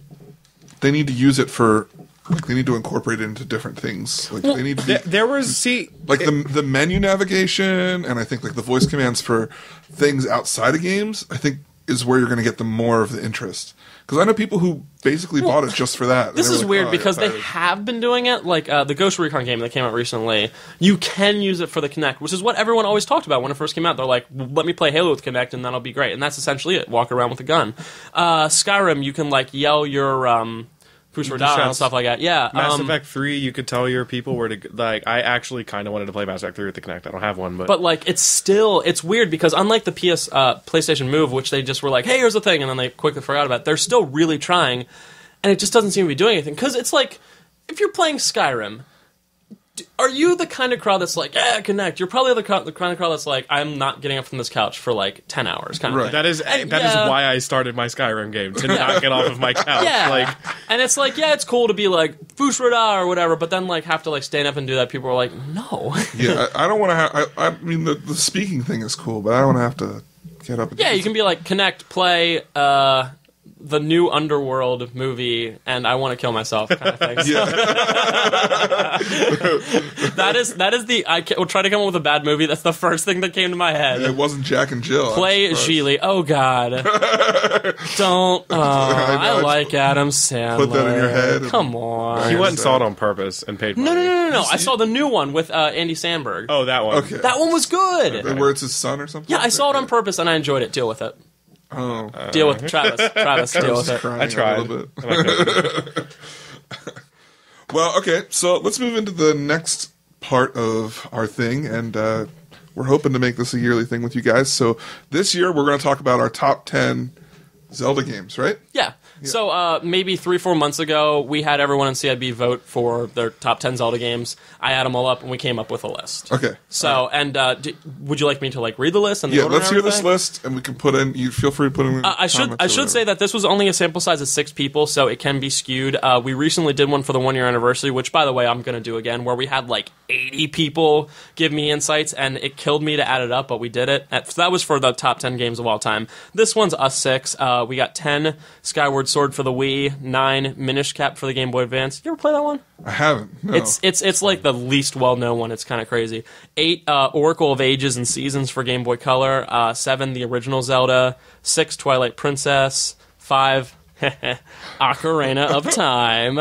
they need to use it for. Like they need to incorporate it into different things. Like they need to be, there was the menu navigation, and I think like the voice commands for things outside of games. I think is where you're going to get the more of the interest. Because I know people who basically bought it just for that. This is like, weird because they have been doing it. Like the Ghost Recon game that came out recently, you can use it for the Kinect, which is what everyone always talked about when it first came out. They're like, let me play Halo with Kinect and that'll be great. And that's essentially it. Walk around with a gun. Skyrim, you can like yell your push or down and stuff like that. Yeah. Mass Effect 3, you could tell your people where to like. I actually kind of wanted to play Mass Effect 3 with the Kinect. I don't have one, but like it's weird because unlike the PlayStation Move, which they just were like, hey, here's the thing, and then they quickly forgot about it, they're still really trying, and it just doesn't seem to be doing anything. Because it's like if you're playing Skyrim. Are you the kind of crowd that's like, yeah, Connect? You're probably the kind of crowd that's like, I'm not getting up from this couch for like 10 hours, kind of thing. That is why I started my Skyrim game, to not get off of my couch. Yeah. Like, and it's like, yeah, it's cool to be like, Fushroda or whatever, but then like have to like stand up and do that. People are like, no. Yeah, I don't want to have, I mean, the speaking thing is cool, but I don't want to have to get up and yeah, you can be like, Connect, play, the new Underworld movie, and I want to kill myself kind of thing. Yeah. that is the will try to come up with a bad movie. That's the first thing that came to my head. It wasn't Jack and Jill. Play Geely. Oh God, don't. I like Adam Sandler. Put that in your head. Come on. he went and saw it on purpose and paid money. No. I saw the new one with Andy Samberg. Oh, that one. Okay. That one was good. Where it's his son or something? Yeah, I saw it on purpose and I enjoyed it. Deal with it. Oh. Deal with Travis. Deal with it. I tried. A little bit. Well, okay, so let's move into the next part of our thing, and we're hoping to make this a yearly thing with you guys. So this year we're going to talk about our top 10 Zelda games, right? Yeah. So maybe 3-4 months ago, we had everyone in CIB vote for their top 10 Zelda games. I added them all up, and we came up with a list. Okay. So, and would you like me to like read the list? And the order let's and hear this everything? list, and we can put in. You feel free to put in. I should say that this was only a sample size of 6 people, so it can be skewed. We recently did one for the 1-year anniversary, which, by the way, I'm going to do again, where we had like 80 people give me insights, and it killed me to add it up, but we did it. So that was for the top 10 games of all time. This one's us 6. We got 10 Skyward Sword for the Wii, 9 Minish Cap for the Game Boy Advance. You ever play that one? I haven't. No. It's like the least well known one. It's kind of crazy. 8 Oracle of Ages and Seasons for Game Boy Color. 7 the original Zelda. 6 Twilight Princess. 5 Ocarina of Time.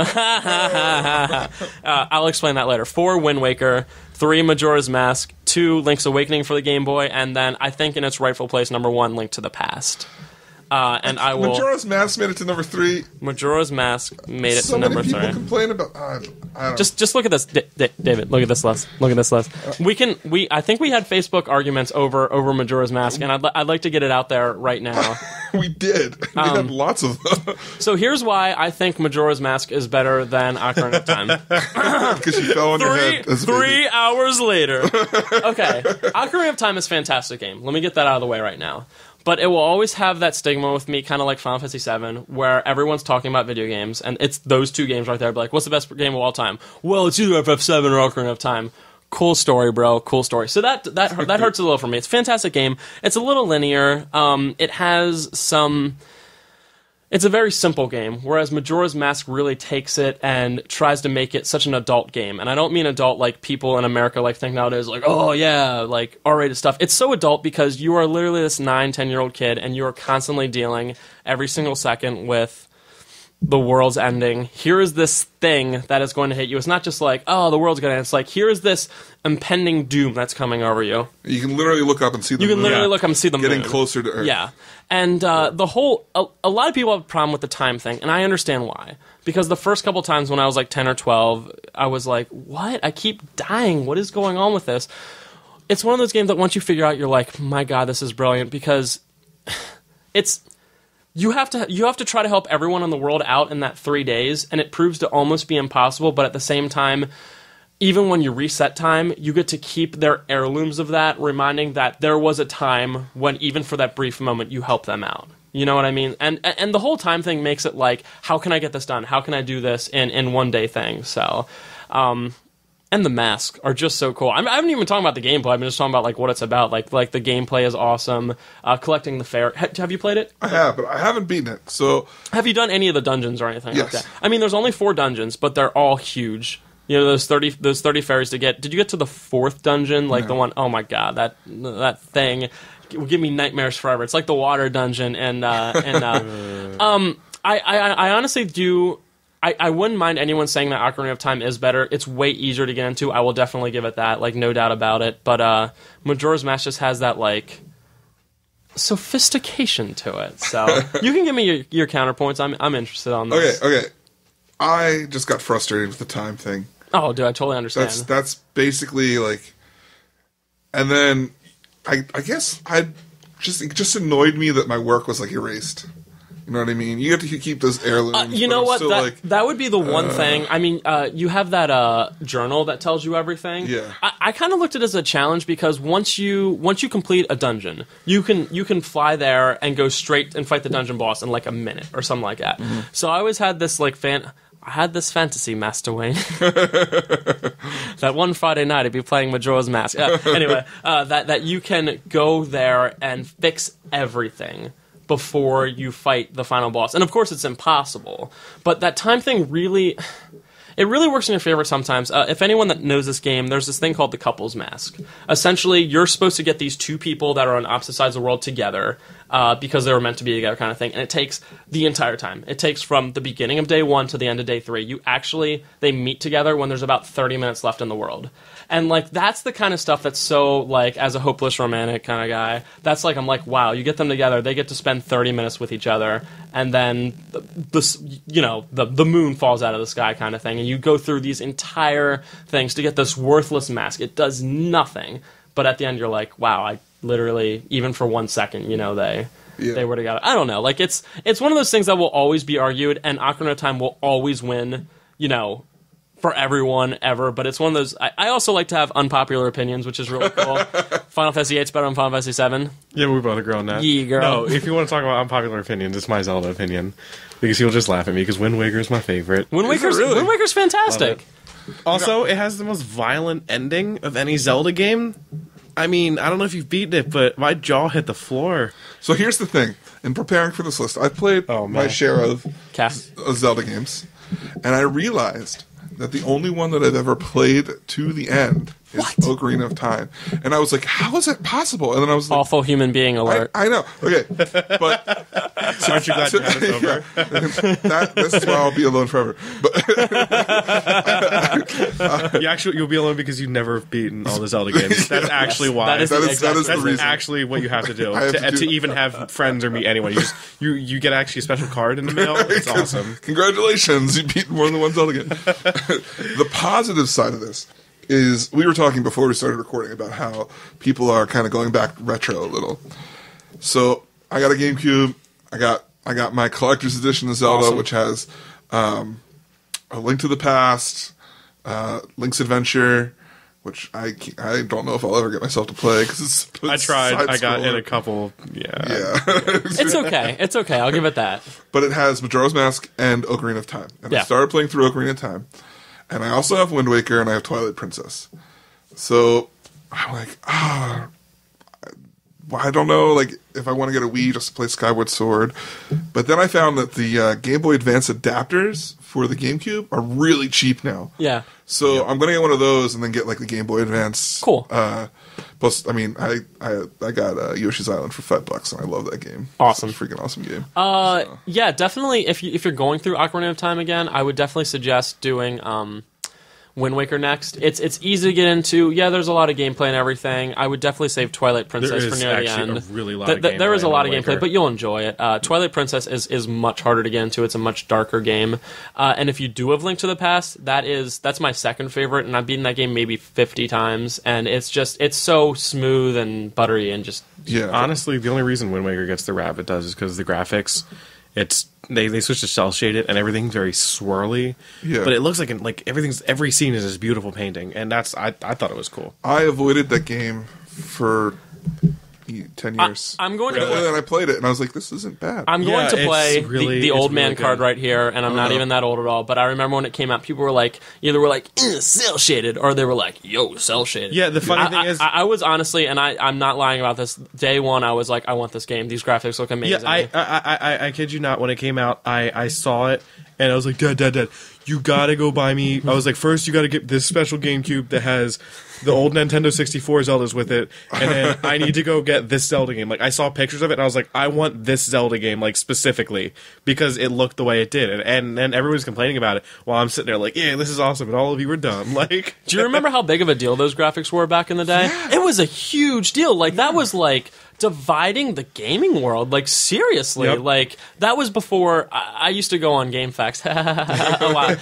I'll explain that later. 4 Wind Waker. 3 Majora's Mask. 2 Link's Awakening for the Game Boy, and then I think in its rightful place, number 1 Link to the Past. and I will. Majora's Mask made it to number 3. Majora's Mask made it So to many number people 3. complain about. I don't Just look at this, David. Look at this list. Look at this list. I think we had Facebook arguments over Majora's Mask, and I'd like to get it out there right now. We did. We had lots of them. So here's why I think Majora's Mask is better than Ocarina of Time. Because you fell on your head. As a baby. 3 hours later. Okay, Ocarina of Time is a fantastic game. Let me get that out of the way right now. But it will always have that stigma with me, kind of like Final Fantasy VII, where everyone's talking about video games, and it's those two games right there. Be like, what's the best game of all time? Well, it's either FF7 or Ocarina of Time. Cool story, bro. Cool story. So that hurts a little for me. It's a fantastic game. It's a little linear. It has some... It's a very simple game, whereas Majora's Mask really takes it and tries to make it such an adult game. And I don't mean adult like people in America like think nowadays, like, oh yeah, like R-rated stuff. It's so adult because you are literally this 9, 10-year-old kid, and you are constantly dealing every single second with the world's ending. Here is this thing that is going to hit you. It's not just like, oh, the world's going to end. It's like, here is this impending doom that's coming over you. You can literally look up and see the moon. You can literally look up and see the moon. Getting closer to Earth. Yeah. And a lot of people have a problem with the time thing, and I understand why. Because the first couple times when I was like 10 or 12, I was like, what? I keep dying. What is going on with this? It's one of those games that once you figure out, you're like, my God, this is brilliant, because it's... You have to try to help everyone in the world out in that 3 days, and it proves to almost be impossible, but at the same time, even when you reset time, you get to keep their heirlooms of that, reminding that there was a time when, even for that brief moment, you helped them out. You know what I mean? And the whole time thing makes it like, how can I get this done? How can I do this in one day thing? So, and the masks are just so cool. I haven't even talking about the gameplay. I'm just talking about like what it's about. Like the gameplay is awesome. Collecting the fair. Have you played it? I have, but I haven't beaten it. So, have you done any of the dungeons or anything like Yes. that? I mean, there's only 4 dungeons, but they're all huge. You know, those 30 fairies to get. Did you get to the 4th dungeon? Like the one, oh my God, that thing will give me nightmares forever. It's like the water dungeon, and I honestly do. I wouldn't mind anyone saying that Ocarina of Time is better. It's way easier to get into. I will definitely give it that, like, no doubt about it. But Majora's Mask just has that, like, sophistication to it. So you can give me your counterpoints. I'm interested on this. Okay. I just got frustrated with the time thing. Oh, dude, I totally understand. That's basically, like... And then, I guess it just annoyed me that my work was, like, erased. You know what I mean? You have to keep those heirlooms. You know what? Still, that would be the one thing. I mean, you have that journal that tells you everything. Yeah. I kind of looked at it as a challenge because once you complete a dungeon, you can fly there and go straight and fight the dungeon boss in like a minute or something like that. Mm-hmm. So I always had this like I had this fantasy, Master Wayne, that one Friday night I'd be playing Majora's Mask. Anyway, that you can go there and fix everything before you fight the final boss. And of course it's impossible. But that time thing really... It really works in your favor sometimes. If anyone that knows this game, there's this thing called the couple's mask. Essentially, you're supposed to get these 2 people that are on opposite sides of the world together because they were meant to be together kind of thing. And it takes the entire time. It takes from the beginning of day 1 to the end of day 3. They meet together when there's about 30 minutes left in the world. And, like, that's the kind of stuff that's so, like, as a hopeless romantic kind of guy, that's like, I'm like, wow, you get them together, they get to spend 30 minutes with each other, and then, the moon falls out of the sky kind of thing, and you go through these entire things to get this worthless mask. It does nothing, but at the end you're like, wow, I literally, even for 1 second, they were together. I don't know, like, it's one of those things that will always be argued, and Ocarina of Time will always win, for everyone ever, but it's one of those... I also like to have unpopular opinions, which is really cool. Final Fantasy VIII's better than Final Fantasy VII. Yeah, we both agree on that. Yeah, girl. No, if you want to talk about unpopular opinions, it's my Zelda opinion. Because he'll just laugh at me, because Wind Waker is my favorite. Wind Waker's fantastic. Also, it has the most violent ending of any Zelda game. I mean, I don't know if you've beaten it, but my jaw hit the floor. So here's the thing. In preparing for this list, I've played my share of Zelda games, and I realized that the only one that I've ever played to the end is Ocarina of Time. And I was like, how is that possible? And then I was like... Awful human being alert. I know. Okay. But Aren't you glad you had us over? This is why I'll be alone forever. But You'll be alone because you've never beaten all the Zelda games. That's actually why. That is the the reason. reason. actually what you have to do have to to even have friends or meet anyone. You get actually a special card in the mail. It's awesome. Congratulations, you beat more than one Zelda game. The positive side of this is we were talking before we started recording about how people are kind of going back retro a little. So I got a GameCube. I got my collector's edition of Zelda, Awesome. which has A Link to the Past, Link's Adventure, which I don't know if I'll ever get myself to play because it's I tried. I got in side-scroller. a couple. Yeah. It's okay. It's okay. I'll give it that. But it has Majora's Mask and Ocarina of Time. And I Yeah. started playing through Ocarina of Time. And I also have Wind Waker and I have Twilight Princess. So I'm like, I don't know, like, if I want to get a Wii just to play Skyward Sword. But then I found that the Game Boy Advance adapters for the GameCube are really cheap now. Yeah. So I'm going to get one of those and then get, like, the Game Boy Advance. Cool. Plus, I mean, I got Yoshi's Island for $5, and I love that game. Awesome. It's a freaking awesome game. Yeah, definitely. If you're going through Ocarina of Time again, I would definitely suggest doing Wind Waker next. It's easy to get into. Yeah, there's a lot of gameplay and everything. I would definitely save Twilight Princess for near the end. A really lot of gameplay there is a lot of in Wind gameplay, Waker. but you'll enjoy it. Twilight Princess is much harder to get into. It's a much darker game. And if you do have Link to the Past, that's my second favorite, and I've beaten that game maybe 50 times, and it's so smooth and buttery and just... Yeah. Honestly, the only reason Wind Waker gets the rap it does is because the graphics. They switch to cell shaded and everything's very swirly. Yeah. But it looks like every scene is this beautiful painting, and I thought it was cool. I avoided that game for 10 years. I'm going to And play... then I played it, and I was like, this isn't bad. I'm going Yeah, to play it's really- the it's old man really card good. right here, and I'm not even that old at all. But I remember when it came out, people were like, either were like, cell shaded, or they were like, yo, cell shaded. Yeah, the funny thing is... I was honestly, and I'm not lying about this. Day one, I was like, I want this game. These graphics look amazing. Yeah, I kid you not. When it came out, I saw it and I was like, Dad, you gotta go buy me. I was like, first you gotta get this special GameCube that has the old Nintendo 64 Zeldas with it, and then I need to go get this Zelda game. Like, I saw pictures of it and I was like, I want this Zelda game, like, specifically because it looked the way it did, and everyone's complaining about it while I'm sitting there like, yeah, this is awesome, and all of you were dumb. Like, Do you remember how big of a deal those graphics were back in the day? It was a huge deal. Like, that was like dividing the gaming world. Like, seriously. Yep. Like, that was before I used to go on GameFAQs a lot.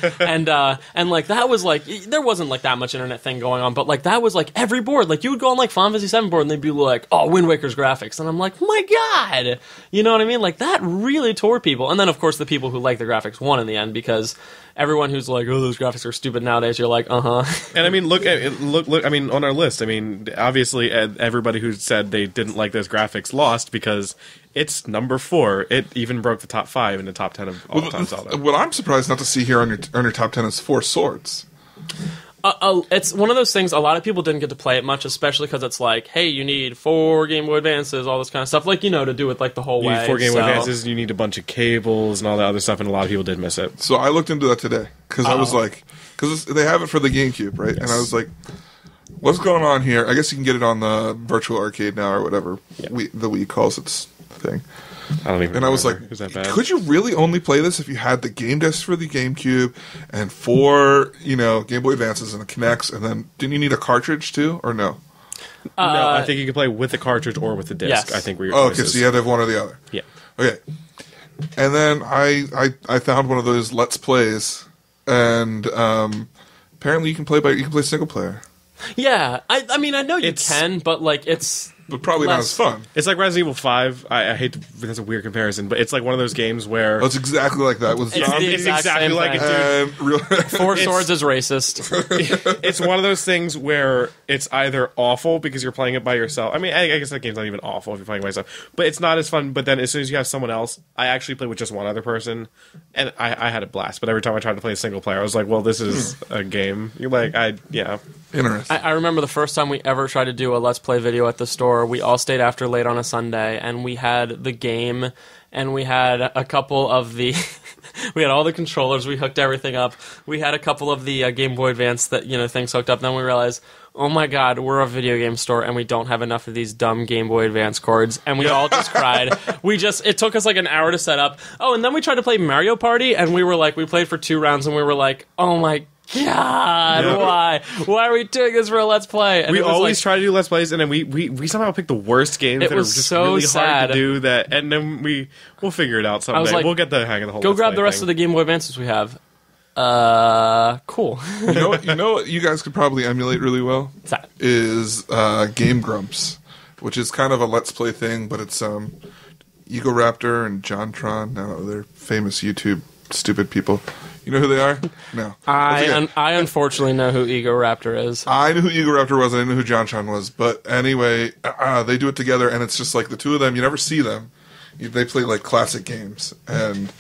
And like, that was like, there wasn't like that much internet thing going on, but like, that was like every board. Like, you would go on like Final Fantasy 7 board and they'd be like, oh, Wind Waker's graphics. And I'm like, my God. You know what I mean? Like, that really tore people. And then, of course, the people who like the graphics won in the end because everyone who's like, oh, those graphics are stupid nowadays, you're like, uh-huh. and I mean, look. I mean, on our list, I mean, obviously, everybody who said they didn't like those graphics lost because it's number 4. It even broke the top 5 and the top 10 of all time Zelda. What I'm surprised not to see here on your top 10 is Four Swords. It's one of those things, a lot of people didn't get to play it much, especially because it's like, hey, you need 4 Game Boy Advances, all this kind of stuff, like, to do it like the whole You way. need 4 Game Boy so- Advances, you need a bunch of cables and all that other stuff, and a lot of people did miss it. So I looked into that today because I was like, because they have it for the GameCube, right? And I was like, what's going on here? I guess you can get it on the virtual arcade now or whatever the Wii calls its thing. I don't even. And I was like, remember. Is that bad? could you really only play this if you had the game disc for the GameCube and 4, Game Boy Advances and the Kinects, and then didn't you need a cartridge too, or no? No, I think you can play with the cartridge or with the disc. Yes. I think were your Oh, okay, choices. so you had to have one or the other. Yeah. Okay. And then I found one of those Let's Plays, and apparently you can play single player, Yeah, I mean, I know you It's- can, but like, it's... but probably not Less- as fun. It's like Resident Evil 5. I hate to, that's a weird comparison, but it's like one of those games where Oh, it's exactly like that with It's the zombies exact exactly same like thing. it, dude. and real. Four Swords is racist. It's one of those things where it's either awful because you're playing it by yourself. I mean, I guess that game's not even awful if you're playing by yourself, but it's not as fun. But then as soon as you have someone else, I actually played with just one other person, and I had a blast. But every time I tried to play a single player, I was like, well, this is a game. You're like, Interesting. I remember the first time we ever tried to do a Let's Play video at the store. We all stayed after late on a Sunday, and we had the game, and we had a couple of the... we had all the controllers, we hooked everything up. We had a couple of the Game Boy Advance that things hooked up, then we realized, oh my god, we're a video game store and we don't have enough of these dumb Game Boy Advance cords, and we all just cried. It took us like an hour to set up. Oh, and then we tried to play Mario Party, and we played for 2 rounds, and we were like, oh my God, why are we doing this for a Let's Play? And we always try to do Let's Plays, and then we somehow pick the worst games that are just so really sad. hard to do that, and then we'll figure it out someday. I was like, we'll get the hang of the whole go Let's grab Play the rest thing. of the Game Boy Advances we have. Cool. You know what you guys could probably emulate really well? What's that? Is Game Grumps, which is kind of a Let's Play thing, but it's Ego Raptor and JonTron. No, they're famous YouTube stupid people. You know who they are? No. I unfortunately know who Ego Raptor is. I knew who Ego Raptor was, and I knew who JonTron was. But anyway, they do it together, and it's just like the two of them. You never see them. They play like classic games, and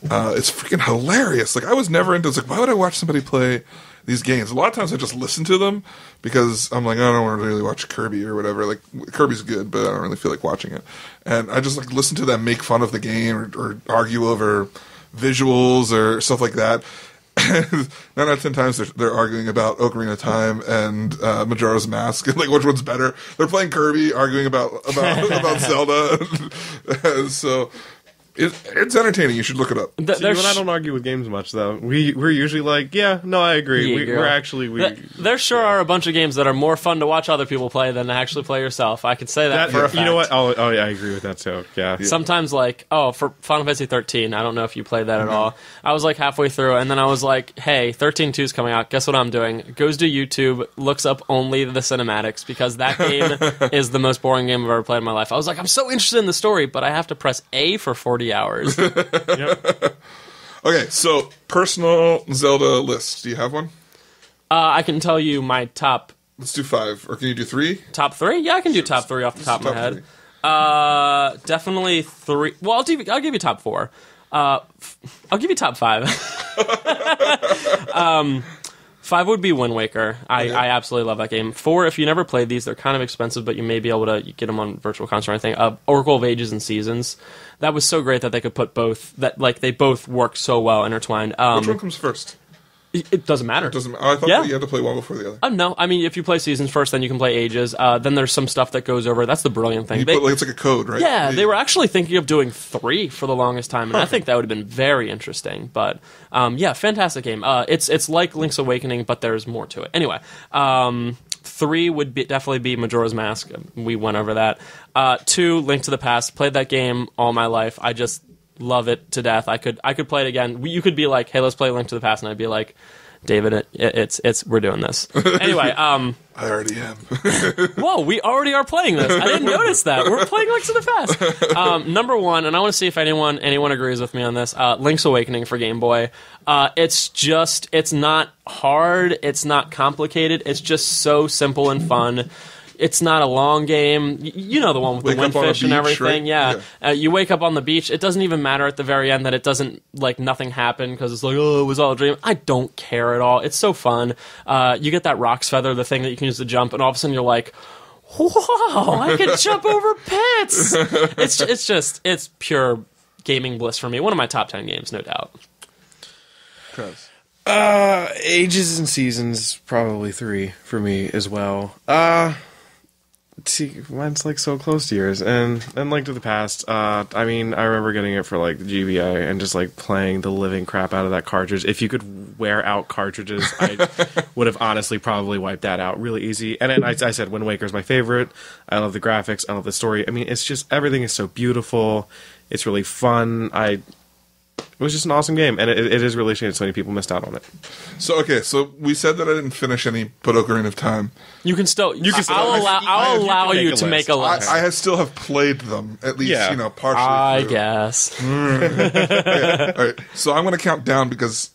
it's freaking hilarious. Like, I was never into. It's like, why would I watch somebody play these games? A lot of times I just listen to them because I'm like, I don't want to really watch Kirby or whatever. Like, Kirby's good, but I don't really feel like watching it. And I just like listen to them make fun of the game or argue over visuals or stuff like that. 9 out of 10 times they're arguing about Ocarina of Time and Majora's Mask, and like which one's better. They're playing Kirby, arguing about Zelda. So it's entertaining. You should look it up. See, you and I don't argue with games much, though. We're usually like, yeah, no, I agree. There sure are a bunch of games that are more fun to watch other people play than to actually play yourself. I could say that for a fact. You know what? Oh, yeah, I agree with that too. Yeah. Sometimes, like, for Final Fantasy 13, I don't know if you played that at all. I was like halfway through, and then I was like, hey, 13.2 is coming out. Guess what I'm doing? Goes to YouTube, looks up only the cinematics, because that game is the most boring game I've ever played in my life. I was like, I'm so interested in the story, but I have to press A for 40 hours. Yep. Okay, so personal Zelda list. Do you have one? I can tell you my top. Let's do 5, or can you do 3? Top 3? Yeah, I can do top 3 off the top of my head. Definitely 3. Well, I'll give you top 4. I'll give you top 5. 5 would be Wind Waker. I absolutely love that game. 4, if you never played these, they're kind of expensive, but you may be able to get them on Virtual Console or anything. Oracle of Ages and Seasons. That was so great that they could put both. That like they both work so well intertwined. Which one comes first? It doesn't matter. I thought that you had to play one before the other. No, I mean, if you play Seasons first, then you can play Ages. Then there's some stuff that goes over. That's the brilliant thing. It's like a code, right? Yeah, they were actually thinking of doing 3 for the longest time, and I think that would have been very interesting. But fantastic game. It's like Link's Awakening, but there's more to it. Anyway, 3 would definitely be Majora's Mask. We went over that. 2, Link to the Past. Played that game all my life. I just love it to death. I could play it again. You could be like, hey, let's play Link to the Past, and I'd be like, David, it's we're doing this. Anyway, I already am. Whoa, we already are playing this. I didn't notice that. We're playing Link to the Past. Number 1, and I want to see if anyone agrees with me on this. Link's Awakening for Game Boy. It's not hard. It's not complicated. It's just so simple and fun. It's not a long game. You know the one with the windfish and everything. Right? Yeah. You wake up on the beach. It doesn't even matter at the very end that it doesn't, like, nothing happened because it's like, oh, it was all a dream. I don't care at all. It's so fun. You get that Rock's Feather, the thing that you can use to jump, and all of a sudden you're like, whoa, I can jump over pits. It's pure gaming bliss for me. One of my top 10 games, no doubt. Chris. Ages and Seasons, probably 3 for me as well. See, mine's like so close to yours, and Link to the Past. I mean, I remember getting it for like the GBA and just like playing the living crap out of that cartridge. If you could wear out cartridges, I would have honestly probably wiped that out really easy. And then I said Wind Waker's my favorite. I love the graphics. I love the story. I mean, it's just everything is so beautiful. It's really fun. It was just an awesome game, and it is really a shame so many people missed out on it. So we said that I didn't finish any but Ocarina of Time. You can still. I'll allow you to make a list. I still have played them at least, partially. I guess. All right. So I'm going to count down because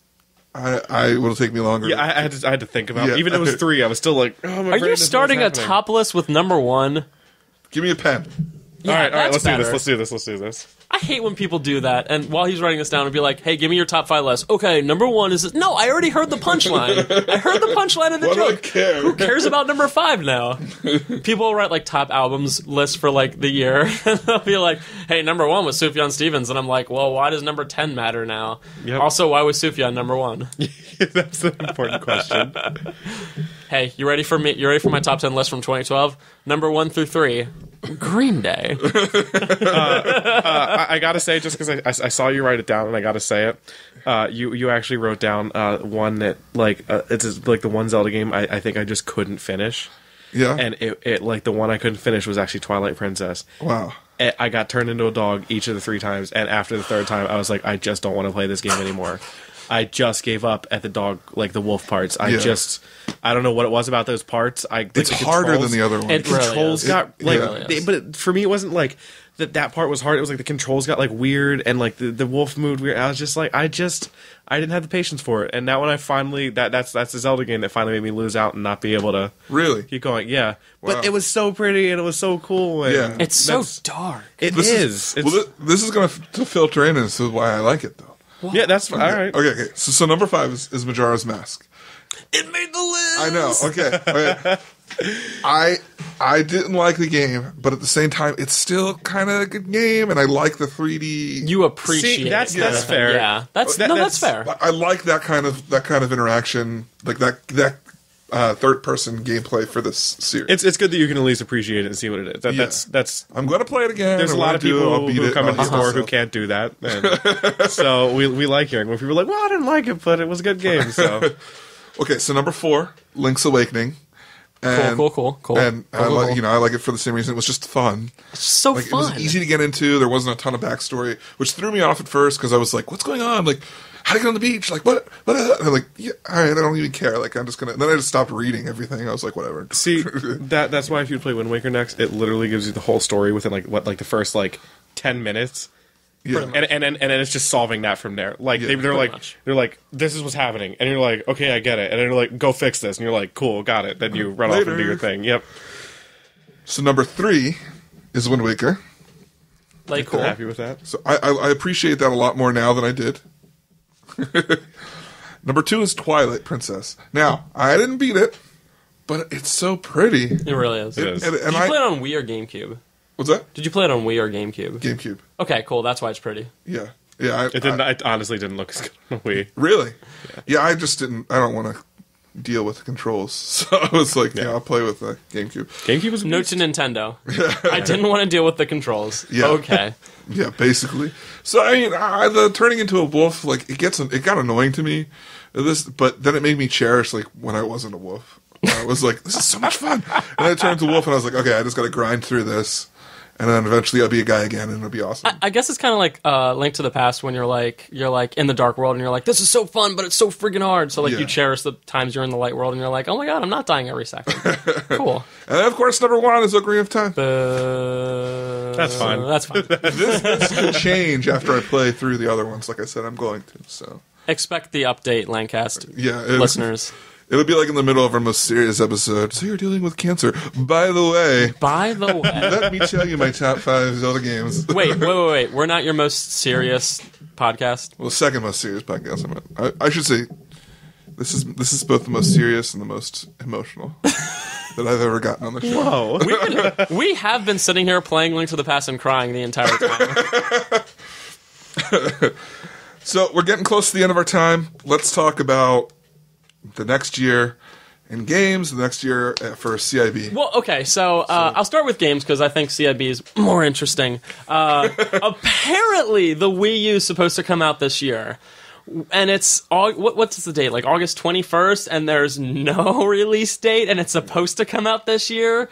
I will take me longer. Yeah, I had to think about it. Even if it was 3, I was still like, oh my. Are you starting a top list with number 1? Give me a pen. Yeah, all right. Let's do this. I hate when people do that, and while he's writing this down, and be like, hey, give me your top 5 list. Okay, number 1 is this. No, I already heard the punchline. I heard the punchline of the joke. Care? Who cares about number 5 now? People will write, like, top albums lists for, like, the year, and they'll be like, hey, number 1 was Sufjan Stevens, and I'm like, well, why does number 10 matter now? Yep. Also, why was Sufjan number 1? That's the important question. Hey, you ready for me? You ready for my top 10 list from 2012? Number 1 through 3, Green Day. I gotta say, just because I saw you write it down, and I gotta say it, you actually wrote down one that it's like the one Zelda game I think I just couldn't finish. Yeah. And it like the one I couldn't finish was actually Twilight Princess. Wow. I got turned into a dog each of the 3 times, and after the 3rd time, I was like, I just don't want to play this game anymore. I just gave up at the dog, like the wolf parts. I don't know what it was about those parts. It's harder than the other one. It really Controls is. got It like, really is. but for me, it wasn't like that part was hard. It was like the controls got like weird, and like the wolf moved weird. I was just like, I didn't have the patience for it. And now when I finally that's the Zelda game that finally made me lose out and not be able to Really? keep going. Yeah, Wow. but it was so pretty and it was so cool. And Yeah. It's so dark. This is going to filter in as to why I like it, though. yeah, that's all right. Okay. So number 5 is Majora's Mask. It made the list. I know. Okay. I didn't like the game, but at the same time, it's still kind of a good game, and I like the 3D. You appreciate. See, that's it. fair. Yeah, that's fair. I like that kind of interaction, like that third-person gameplay for this series. It's good that you can at least appreciate it and see what it is. That's. I'm going to play it again. There's a lot of people who come into the store who can. can't do that, and so we like hearing when people are like, "Well, I didn't like it, but it was a good game." So, Okay, so number 4, Link's Awakening. And, Cool. And I Cool. like it for the same reason. It was just fun. It's so Like fun. it was easy to get into. There wasn't a ton of backstory, which threw me off at first because I was like, "What's going on? Like, how to get on the beach? Like, what?" And I'm like, "Yeah, all right, I don't even care. Like, I'm just gonna." And then I just stopped reading everything. I was like, "Whatever." see that's why if you play Wind Waker next, it literally gives you the whole story within like the first 10 minutes. Yeah. And then it's just solving that from there. Like Yeah, they're like much. this is what's happening, and you're like, okay, I get it, and then they're like, go fix this, and you're like, cool, got it. Then you run off and do Later. your thing. Yep, So number 3 is Wind Waker. Like cool. happy with that. So I appreciate that a lot more now than I did. Number 2 is Twilight Princess. Now I didn't beat it, but it's so pretty. It really is. It is. And Did you play it on Wii or GameCube? What's that? Did you play it on Wii or GameCube? GameCube. Okay, cool. That's why it's pretty. Yeah. It honestly didn't look as good on Wii. Really? Yeah, I just didn't. I don't want to deal with the controls, so I was like, yeah, I'll play with the GameCube. GameCube was Note to Nintendo. I didn't want to deal with the controls. Yeah. Okay. Yeah, basically. So I mean, the turning into a wolf, like it got annoying to me. But then it made me cherish like when I wasn't a wolf. I was like, this is so much fun. And I turned to wolf, and I was like, okay, I just got to grind through this. And then eventually I'll be a guy again, and it'll be awesome. I guess it's kind of like Link to the Past when you're like in the dark world and you're like, this is so fun, but it's so friggin' hard. So like Yeah. you cherish the times you're in the light world and you're like, oh my god, I'm not dying every second. Cool. And then, of course, number 1 is Ocarina of Time. That's fine. That's fine. This can change after I play through the other ones. Like I said, I'm going to. So Expect the update, Lancast yeah, listeners. It'll be like in the middle of our most serious episode. So you're dealing with cancer. By the way, By the way, let me tell you my top 5 Zelda games. wait. We're not your most serious podcast. Well, second most serious podcast. I should say this is both the most serious and the most emotional that I've ever gotten on the show. Whoa. We have been sitting here playing Link to the Past and crying the entire time. So we're getting close to the end of our time. Let's talk about the next year in games, the next year for CIB. Well, okay, so I'll start with games because I think CIB is more interesting. Apparently, the Wii U is supposed to come out this year. And it's what's the date? Like August 21st, and there's no release date, and it's supposed to come out this year.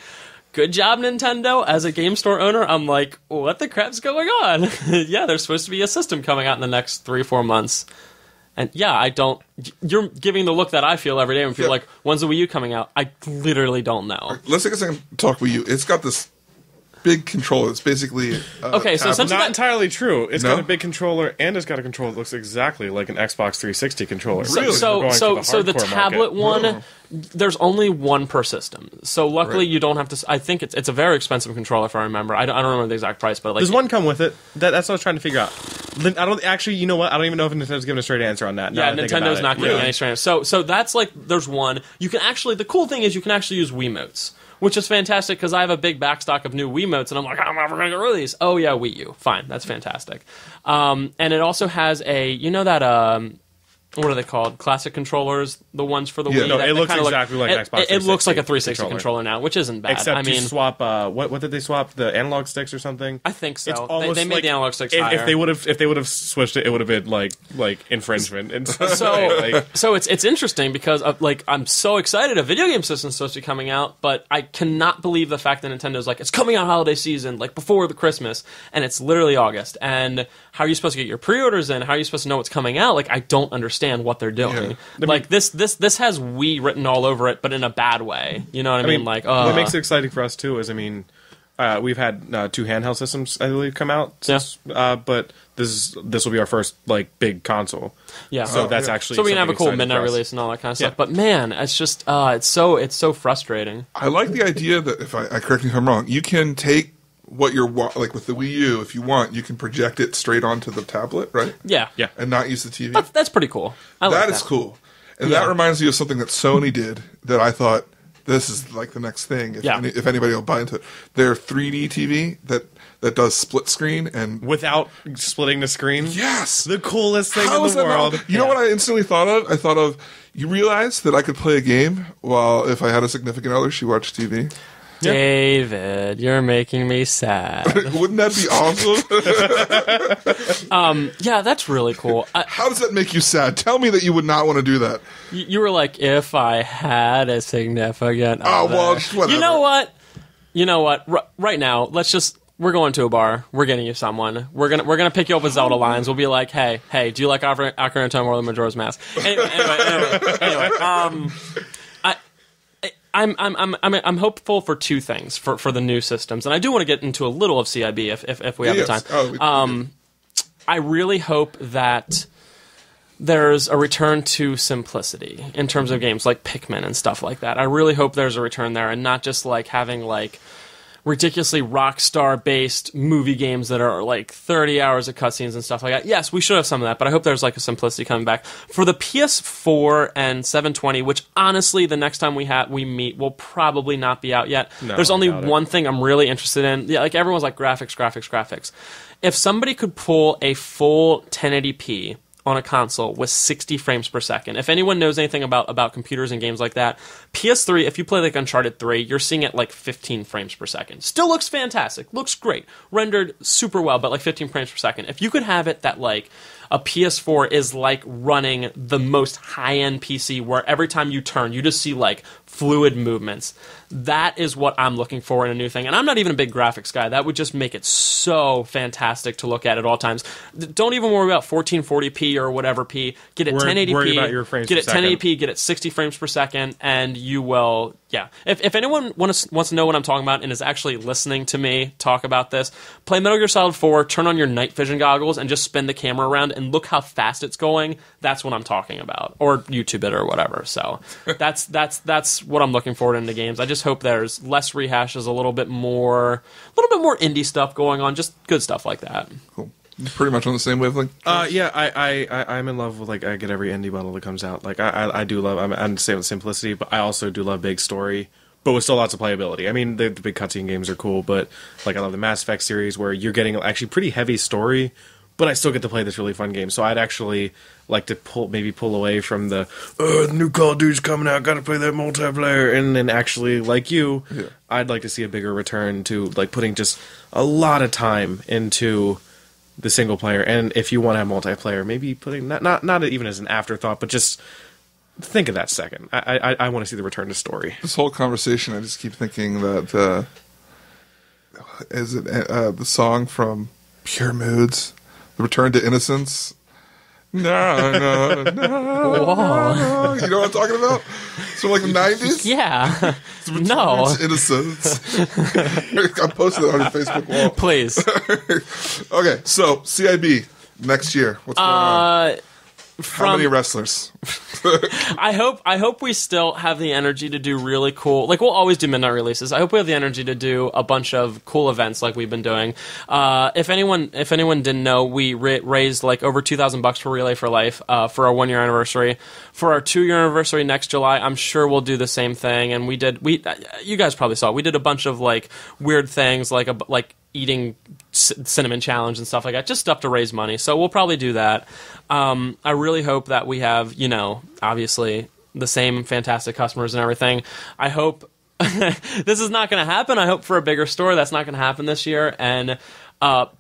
Good job, Nintendo. As a game store owner, I'm like, what the crap's going on? Yeah, there's supposed to be a system coming out in the next 3-4 months. And yeah, you're giving the look that I feel every day when people are like, when's the Wii U coming out? I literally don't know. Let's take a second to talk Wii U. It's got this big controller. It's basically Okay, so tablet. since Not entirely true. It's No? got a big controller, and it's got a controller that looks exactly like an Xbox 360 controller. Really? So We're going so for the hardcore tablet market. one, there's only one per system. So luckily Right. you don't have to. I think it's a very expensive controller if I remember. I don't remember the exact price, but like Does one come with it? That's what I was trying to figure out. I don't actually. You know what? I don't even know if Nintendo's giving a straight answer on that. now yeah, that I think about Nintendo's it. not giving Really? any straight. So that's like there's one. You can actually the cool thing is you can actually use Wiimotes, which is fantastic because I have a big backstock of new Wiimotes and I'm like I'm never gonna get rid of these. Oh yeah, Wii U, fine, that's fantastic. And it also has a what are they called? Classic controllers, the ones for the Wii. No, it looks kinda exactly like an Xbox 360 It looks like a 360 controller now, which isn't bad. Except you swap. What did they swap? The analog sticks or something? I think so. It's almost they made like the analog sticks if higher. they would have switched it, it would have been like infringement. And So it's interesting because I'm so excited a video game system's supposed to be coming out, but I cannot believe the fact that Nintendo's like, it's coming out holiday season, like before the Christmas, and it's literally August. And how are you supposed to get your pre-orders in? How are you supposed to know what's coming out? Like, I don't understand what they're doing. Yeah. Like this has Wii written all over it, but in a bad way. You know what I mean? Like, what makes it exciting for us too is, we've had 2 handheld systems, I believe, come out. Since, but this will be our first big console. Yeah. So that's actually so we can have a cool midnight release and all that kind of stuff. But man, it's just it's so frustrating. I like the idea that if I correct me if I'm wrong, you can take what you're like with the Wii U, if you want, you can project it straight onto the tablet, right? Yeah. And not use the TV. That's pretty cool. That is cool. And that reminds me of something that Sony did that I thought this is like the next thing. If anybody will buy into it, their 3D TV that does split screen and without splitting the screen. Yes, the coolest thing in the world. You know what I instantly thought of? I thought of, you realize that I could play a game while if I had a significant other, she watched TV. David, you're making me sad. Wouldn't that be awesome? Yeah, that's really cool. How does that make you sad? Tell me that you would not want to do that. You were like, if I had a significant other. Oh, well, whatever. You know what? Right now, we're going to a bar. We're getting you someone. We're gonna pick you up with Zelda lines. We'll be like, hey, do you like Ocarina of Time more than Majora's Mask? Anyway. I'm hopeful for 2 things for the new systems, and I do want to get into a little of CIB if we have the time. I really hope that there's a return to simplicity in terms of games like Pikmin and stuff like that. I really hope there's a return there, and not just having ridiculously Rockstar-based movie games that are 30 hours of cutscenes and stuff like that. Yes, we should have some of that, but I hope there's a simplicity coming back. For the PS4 and 720, which honestly, the next time we meet will probably not be out yet. No, there's only one thing I'm really interested in. Yeah, everyone's graphics. If somebody could pull a full 1080p on a console with 60 frames per second. If anyone knows anything about computers and games like that, PS3, if you play Uncharted 3, you're seeing it 15 frames per second. Still looks fantastic. Looks great. Rendered super well, but 15 frames per second. If you could have it that a PS4 is running the most high-end PC where every time you turn, you just see fluid movements. That is what I'm looking for in a new thing. And I'm not even a big graphics guy. That would just make it so fantastic to look at all times. Don't even worry about 1440p or whatever p. Get it 1080p. Worry about your frames get it per second. 1080p, get it 60 frames per second, and you will... Yeah. If anyone wants to know what I'm talking about and is actually listening to me talk about this, play Metal Gear Solid 4, turn on your night vision goggles, and just spin the camera around and look how fast it's going. That's what I'm talking about. Or YouTube it or whatever. So that's what I'm looking forward in the games. I just hope there's less rehashes, a little bit more indie stuff going on, just good stuff like that. Cool. Pretty much on the same wavelength. Yeah, I'm in love with I get every indie bundle that comes out. I do love. I'm the same with simplicity, but I also do love big story, but with still lots of playability. The big cutscene games are cool, but I love the Mass Effect series where you're getting actually pretty heavy story, but I still get to play this really fun game. So I'd actually like to pull away from the new Call of Duty's coming out, gotta play that multiplayer, and then actually I'd like to see a bigger return to putting just a lot of time into the single player, and if you want to have multiplayer, maybe putting not even as an afterthought, but just think of that second. I want to see the return to story. This whole conversation, I just keep thinking that the song from Pure Moods, "The Return to Innocence." No. Whoa. You know what I'm talking about? It's from the 90s. Yeah. No. Innocence. I posted it on your Facebook wall. Please. Okay, so CIB next year. What's going on? How many wrestlers? I hope we still have the energy to do really cool. We'll always do midnight releases. I hope we have the energy to do a bunch of cool events like we've been doing. If anyone didn't know, we raised over $2,000 for Relay for Life for our 1-year anniversary. For our 2-year anniversary next July, I'm sure we'll do the same thing. And you guys probably saw it. We did a bunch of weird things like eating cinnamon challenge and stuff like that, just stuff to raise money. So we'll probably do that. I really hope that we have, obviously the same fantastic customers and everything. I hope this is not going to happen. I hope for a bigger store. That's not going to happen this year. And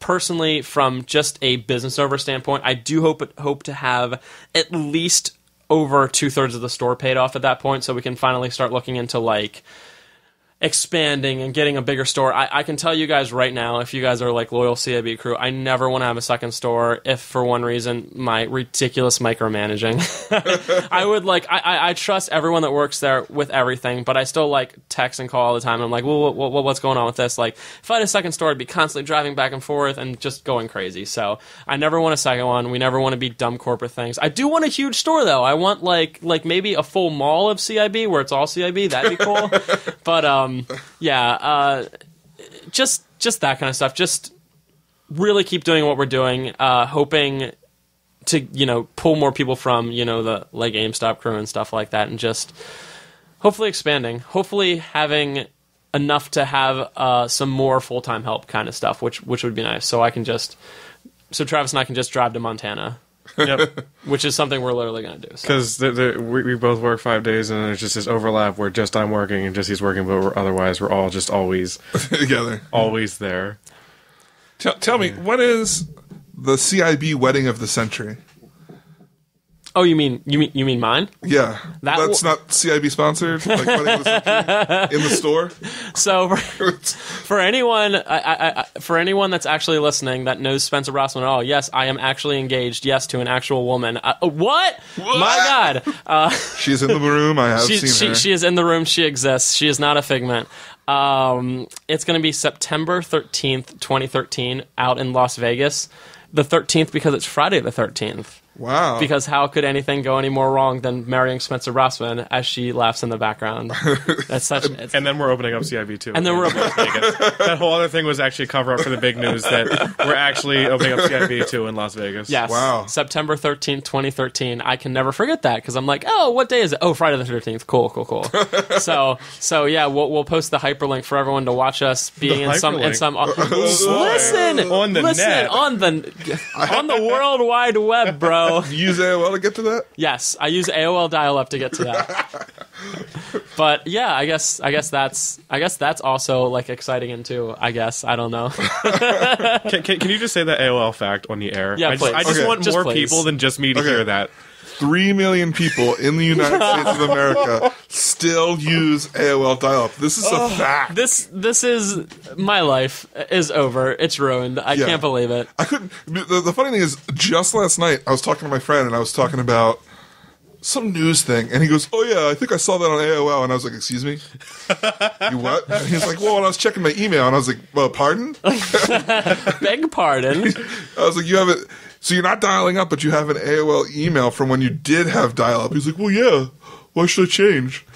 personally, from just a business owner standpoint, I do hope to have at least over 2/3 of the store paid off at that point, so we can finally start looking into like expanding and getting a bigger store. I can tell you guys right now, if you guys are like loyal CIB crew, I never want to have a second store if for one reason, my ridiculous micromanaging. I trust everyone that works there with everything, but I still like text and call all the time. I'm like, well, what's going on with this? Like, if I had a second store, I'd be constantly driving back and forth and just going crazy. So I never want a second one. We never want to be dumb corporate things. I do want a huge store though. I want like maybe a full mall of CIB where it's all CIB. That'd be cool. But just that kind of stuff. Just really keep doing what we're doing, hoping to, pull more people from, the like GameStop crew and stuff like that, and just hopefully expanding, hopefully having enough to have some more full-time help kind of stuff, which would be nice. So Travis and I can just drive to Montana. Yep. Which is something we're literally going to do. Because we both work 5 days, and there's just this overlap where just I'm working and just he's working, but otherwise we're all just always together, always there. Tell me, what is the CIB wedding of the century? Oh, you mean mine? Yeah, that's not CIB sponsored. Like wedding of the century in the store. So for anyone that's actually listening that knows Spenser Brossman at all, yes, I am actually engaged. Yes, to an actual woman. What? My God! She's in the room. I have seen her. She is in the room. She exists. She is not a figment. It's going to be September 13th, 2013, out in Las Vegas. The 13th because it's Friday the 13th. Wow. Because how could anything go any more wrong than marrying Spenser Brossman as she laughs in the background? That's such. And then we're opening up CIB too. And then we're opening Vegas. That whole other thing was actually a cover up for the big news that we're actually opening up CIB too in Las Vegas. Yes. Wow. September 13th, 2013. I can never forget that because I'm like, oh, what day is it? Oh, Friday the 13th. Cool. So yeah, we'll post the hyperlink for everyone to watch us being in some. Listen on the net on the World Wide Web, bro. Use AOL to get to that? Yes, I use AOL dial-up to get to that. But yeah, I guess that's also like exciting and too. I guess I don't know. Can you just say that AOL fact on the air? Yeah, I just want more people than just me to hear that. 3 million people in the United States of America still use AOL dial-up. This is a fact. This is my life is over. It's ruined. I can't believe it. I couldn't. The funny thing is, just last night I was talking to my friend and I was talking about some news thing, and he goes, "Oh yeah, I think I saw that on AOL," and I was like, "Excuse me, you what?" And he's like, "Well," when I was checking my email, and I was like, "Well, pardon?" Beg pardon. I was like, "You have it." So you're not dialing up, but you have an AOL email from when you did have dial-up. He's like, well, yeah. Why should I change?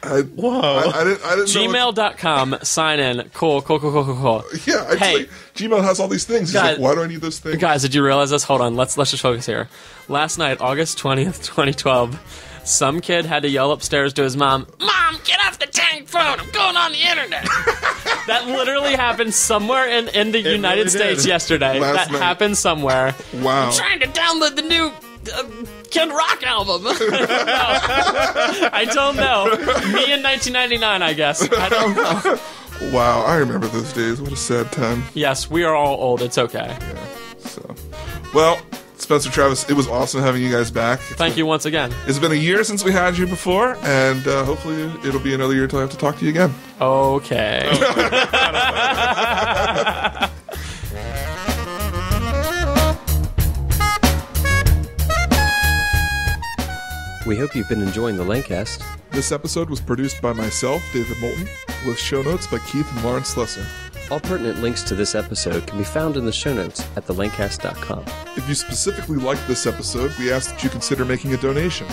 Whoa. I didn't know. Gmail.com, sign in. Cool. Yeah, Gmail has all these things. He's like, why do I need those things? Guys, did you realize this? Hold on, let's just focus here. Last night, August 20th, 2012, some kid had to yell upstairs to his mom, "Mom, get off the dang phone! I'm going on the internet!" That literally happened somewhere in the United States yesterday. That happened somewhere. Wow. I'm trying to download the new Kid Rock album. No. I don't know. Me in 1999, I guess. I don't know. Wow, I remember those days. What a sad time. Yes, we are all old. It's okay. Yeah. So, well, Spenser, Travis, it was awesome having you guys back. Thank you once again. It's been a year since we had you before, and hopefully it'll be another year until I have to talk to you again. Okay. We hope you've been enjoying the Lancast. This episode was produced by myself, David Moulton, with show notes by Keith and Lauren Slesser. All pertinent links to this episode can be found in the show notes at thelancast.com. If you specifically liked this episode, we ask that you consider making a donation.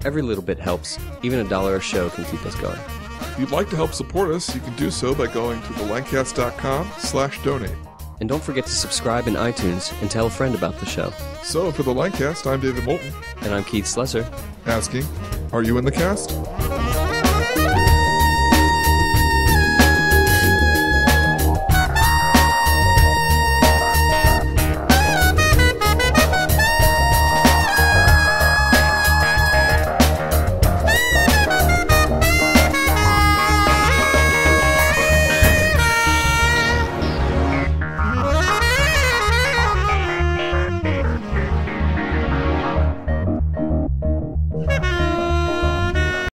Every little bit helps. Even $1 a show can keep us going. If you'd like to help support us, you can do so by going to thelancast.com/donate. And don't forget to subscribe in iTunes and tell a friend about the show. So, for the Lancast, I'm David Moulton. And I'm Keith Slesser. Asking, are you in the cast?